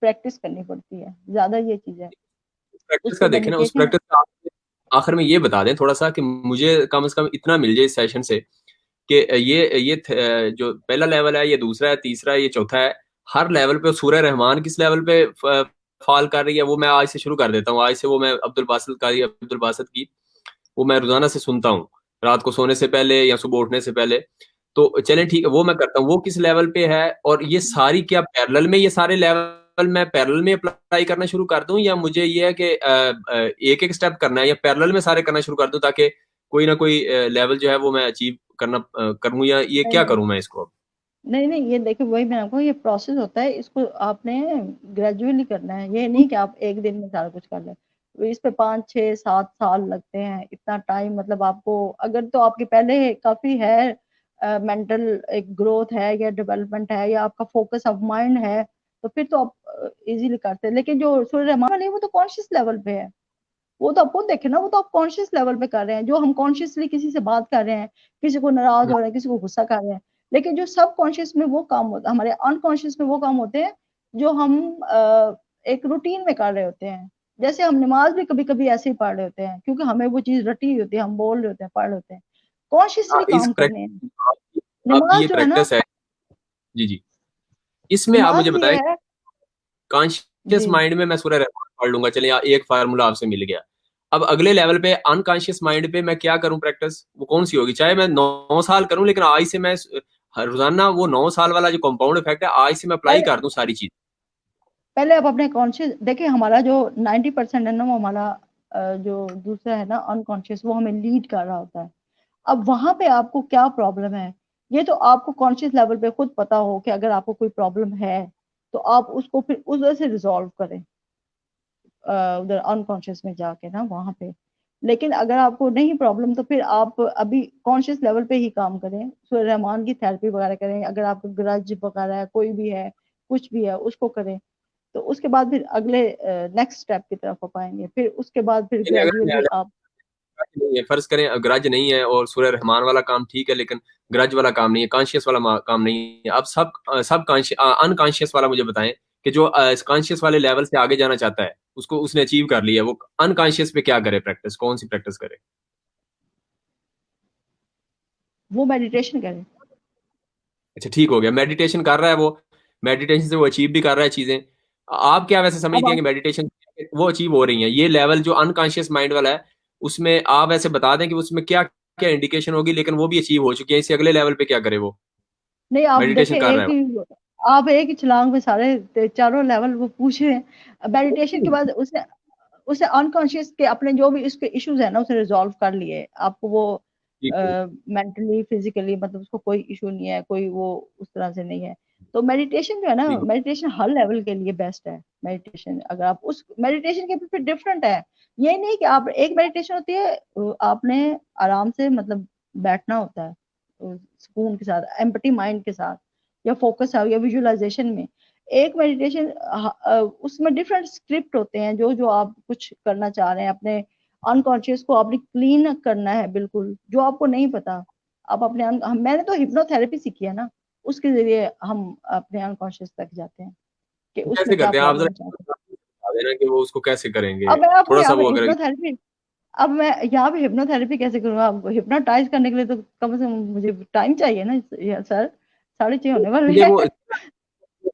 S1: پریکٹس کرنی پڑتی ہے زیادہ یہ چیزیں.
S2: پریکٹس
S1: اس
S2: کا
S1: پہ
S2: دیکھیں نا, اس
S1: ڈیڈیکیشن.
S2: پریکٹس کا آخر میں یہ بتا دیں تھوڑا سا کہ مجھے کم از کم اتنا مل جائے اس سیشن سے کہ یہ جو پہلا لیول ہے, یہ دوسرا ہے, تیسرا ہے, یہ چوتھا ہے, ہر لیول پہ سورہ رحمان کس لیول پہ فال کر رہی ہے وہ میں آج سے شروع کر دیتا ہوں. آج سے وہ میں عبد الباسط کی وہ میں روزانہ سے سنتا ہوں, رات کو سونے سے پہلے یا صبح اٹھنے سے پہلے. تو چلیں ٹھیک ہے, وہ میں کرتا ہوں. وہ کس لیول پہ ہے, اور یہ ساری کیا پیرلل میں, یہ سارے لیول میں پیرلل میں اپلائی کرنا شروع کر دوں, یا مجھے یہ ہے کہ ایک ایک سٹیپ کرنا ہے, یا پیرلل میں سارے کرنا شروع کر دوں تاکہ کوئی نہ کوئی لیول جو ہے وہ میں اچیو کروں, یا یہ کیا کروں میں اس کو؟
S1: نہیں, یہ دیکھیں وہی میں آپ کو, یہ پروسیس ہوتا ہے, اس کو آپ نے گریجولی کرنا ہے. یہ نہیں کہ آپ ایک دن میں سارا کچھ کر لیں, اس پہ 5-6-7 سال لگتے ہیں. اتنا ٹائم مطلب آپ کو, اگر تو آپ کے پہلے کافی ہے مینٹل ایک گروتھ ہے یا ڈیولپمنٹ ہے, یا آپ کا فوکس آف مائنڈ ہے, تو پھر تو آپ ایزیلی کرتے ہیں. لیکن جو سورہ رحمان ہے وہ تو کانشیس لیول پہ ہے, وہ تو آپ خود دیکھیں نا, وہ تو آپ کانشیس لیول پہ کر رہے ہیں. جو ہم کانشیسلی کسی سے بات کر رہے ہیں, کسی کو ناراض ہو رہے ہیں, کسی کو غصہ کر رہے ہیں, لیکن جو سب کانشیس میں وہ کام ہوتا ہے, ہمارے انکانشیس میں وہ کام ہوتے ہیں جو ہم ایک روٹین میں کر رہے ہوتے ہیں. جیسے ہم نماز بھی کبھی کبھی ایسے ہی پڑھ رہے ہوتے ہیں, کیونکہ ہمیں وہ چیز رٹی ہوئی ہوتی ہے, ہم بول رہے ہوتے ہیں, پڑھ رہے ہوتے ہیں, کانشیسلی
S2: اس
S1: کام کرنے ہیں.
S2: آپ کی
S1: نماز
S2: یہ
S1: جو ہے نا,
S2: پریکٹس ہے. جی جی, اس میں آپ
S1: نماز
S2: مجھے
S1: بھی
S2: بتائیں,
S1: یہ ہے.
S2: کانشیس
S1: جی,
S2: مائنڈ میں میں سورہ رحمان پڑھ لوں گا, چلیں ایک فارمولا آپ سے مل گیا. اب اگلے لیول پہ انکانشیس مائنڈ پہ میں کیا کروں پریکٹس, وہ کون سی ہوگی؟ چاہے میں 9 سال کروں, لیکن آج سے میں روزانہ وہ 9 سال والا جو کمپاؤنڈ افیکٹ ہے آج سے میں اپلائی کر دوں ساری چیز.
S1: پہلے آپ اپنے کانشیس دیکھیں, ہمارا جو 90% ہے نا, وہ ہمارا جو دوسرا ہے نا انکانشیس, وہ ہمیں لیڈ کر رہا ہوتا ہے. اب وہاں پہ آپ کو کیا پرابلم ہے, یہ تو آپ کو کانشیس لیول پہ خود پتا ہو کہ اگر آپ کو کوئی پرابلم ہے تو آپ اس کو پھر اس وجہ سے ریزالو کریں ادھر انکانشیس میں جا کے نا وہاں پہ. لیکن اگر آپ کو نہیں پرابلم تو پھر آپ ابھی کانشیس لیول پہ ہی کام کریں, سورہ رحمان کی تھیراپی وغیرہ کریں. اگر آپ کو گرج وغیرہ ہے کوئی بھی ہے کچھ بھی ہے اس کو کریں, تو اس کے بعد پھر اگلے نیکسٹ اسٹیپ کی طرف آپ آئیں گے. پھر اس کے بعد پھر گریجولی آپ
S2: نہیں ہے, فرض کریں گرج نہیں ہے اور سورہ رحمان والا کام ٹھیک ہے, لیکن گرج والا کام نہیں ہے, کانشیس والا کام نہیں ہے. اب سب انکانشیس والا مجھے بتائیں کہ جو کانشیس والے لیول سے آگے جانا چاہتا ہے, اس نے اچیو کر لیا, وہ انکانشیس پہ کیا کرے, پریکٹس کون سی پریکٹس کرے؟
S1: وہ میڈیٹیشن کریں.
S2: اچھا ٹھیک ہو گیا, میڈیٹیشن کر رہا ہے, وہ میڈیٹیشن سے وہ اچیو بھی کر رہا ہے چیزیں. آپ کیا ویسے
S1: اب
S2: سمجھتی ہیں کہ میڈیٹیشن وہ اچیو ہو رہی ہیں, یہ لیول جو انکانشیس مائنڈ والا ہے اس میں آپ ایسے بتا دیں کہ اس میں کیا کیا انڈیکیشن ہوگی, لیکن وہ بھی اچیو ہو چکی ہے, اس سے اگلے لیول پہ کیا کرے وہ
S1: نہیں, آپ
S2: میڈیٹیشن
S1: دیکھیں
S2: کر رہا
S1: ایک
S2: ہے
S1: ہی آپ ایک ہی چھلانگ میں سارے چاروں لیول وہ پوچھے. میڈیٹیشن کے بعد اسے انکانشیس کے اپنے جو بھی اس کے ایشوز ہیں نا اسے ریزالو کر لیے. آپ کو وہ مینٹلی فزیکلی مطلب اس کو کوئی ایشو نہیں ہے, کوئی وہ اس طرح سے نہیں ہے. تو میڈیٹیشن جو ہے نا, میڈیٹیشن ہر لیول کے لیے بیسٹ ہے. میڈیٹیشن اگر آپ اس میڈیٹیشن کے پھر ڈفرنٹ ہے, یہ نہیں کہ آپ ایک میڈیٹیشن ہوتی ہے آپ نے آرام سے مطلب بیٹھنا ہوتا ہے سکون کے ساتھ, ایمپٹی مائنڈ کے ساتھ, یا فوکس ہے یا ویژولائزیشن میں. ایک میڈیٹیشن اس میں ڈفرنٹ اسکرپٹ ہوتے ہیں, جو آپ کچھ کرنا چاہ رہے ہیں اپنے انکانشیس کو آپ نے کلین کرنا ہے بالکل, جو آپ کو نہیں پتا. آپ اپنے میں نے تو ہپنو تھراپی سیکھی ہے نا, اس کے ذریعے ہم اپنے انکانشیس تک جاتے ہیں کہ اس میں
S2: کیسے
S1: کیا
S2: کرتے ہیں آپ,
S1: پرابلم چاہتے ہیں.
S2: ذرا بتا دینا کہ وہ اس کو کیسے کریں گے,
S1: اب میں آپ کو
S2: تھوڑا سا
S1: یہاں پہ
S2: وہ اگر
S1: ہپنو تھراپی, اب میں یہاں پہ ہپنو تھراپی کیسے کروں گا؟ ہپنوٹائز کرنے کے لیے تو کم سے کم مجھے ٹائم چاہیے نا سر, 6:30 ہونے والے
S2: مجھے
S1: ہیں.
S2: وہ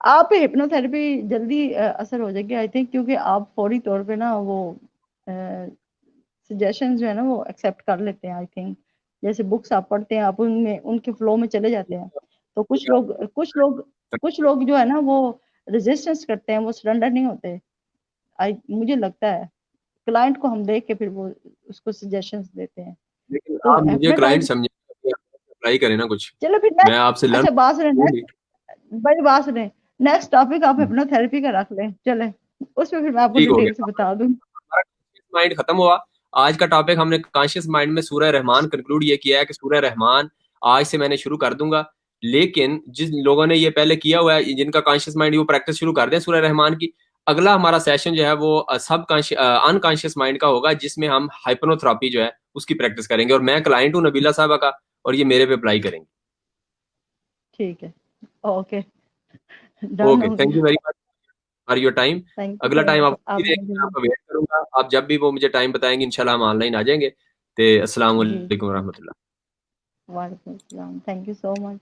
S1: آپ پہ ہپنو تھراپی جلدی اثر ہو جائے گی آئی تھنک, کیونکہ آپ فوری طور پہ نا وہ سجیشن جو ہے نا وہ ایکسیپٹ کر لیتے ہیں آئی تھنک. جیسے بکس آپ پڑھتے ہیں آپ ان کے فلو میں چلے جاتے ہیں. تو کچھ لوگ جو ہے نا وہ ریزسٹنس کرتے ہیں, وہ سرنڈر نہیں ہوتے. مجھے لگتا ہے کلائنٹ کو ہم دیکھ کے پھر وہ اس کو سجیشنز دیتے ہیں.
S2: لیکن
S1: تو
S2: آپ مجھے کلائنٹ
S1: ہپنوٹائز,
S2: سمجھیں, اپلائی کریں نا کچھ,
S1: چلو پھر
S2: میں آپ سے
S1: نیکسٹ,
S2: لرن.
S1: اچھا بات سنیں, بڑی بات سنیں, نیکسٹ ٹاپک آپ ہپنو تھراپی کا رکھ لیں, چلیں اس میں پھر میں آپ کو
S2: ٹھیک ہو
S1: ڈیٹیل سے
S2: گیا,
S1: بتا دوں.
S2: مائنڈ ختم ہوا. آج کا ٹاپک ہم نے کانشیس مائنڈ میں سورہ رحمان کنکلوڈ یہ کیا ہے کہ سورہ رحمان آج سے میں نے شروع کر دوں گا. لیکن جن لوگوں نے یہ پہلے کیا ہوا ہے, جن کا کانشیس مائنڈ وہ پریکٹس شروع کر دیں سورہ رحمان کی, اگلا ہمارا سیشن جو ہے وہ انکانشیس مائنڈ کا ہوگا, جس میں ہم ہائپنو تھراپی جو ہے اس کی پریکٹس کریں گے. اور میں کلائنٹ ہوں نبیلہ صاحبہ کا, اور یہ میرے پہ اپلائی کریں گے.
S1: ٹھیک ہے, اوکے, ڈن
S2: اوکے,
S1: ہو
S2: تھینک
S1: گیا.
S2: You very much for your time.
S1: Thank you
S2: اگلا
S1: سو
S2: ٹائم
S1: مچ.
S2: آپ
S1: آپ
S2: میں
S1: نے
S2: آپ کا ویٹ کروں گا, آپ جب بھی وہ مجھے ٹائم بتائیں گے انشاءاللہ ہم آن لائن آ جائیں گے. السلام
S1: جی
S2: علیکم ورحمۃ اللہ.
S1: وعلیکم السلام, تھینک یو سو مچ.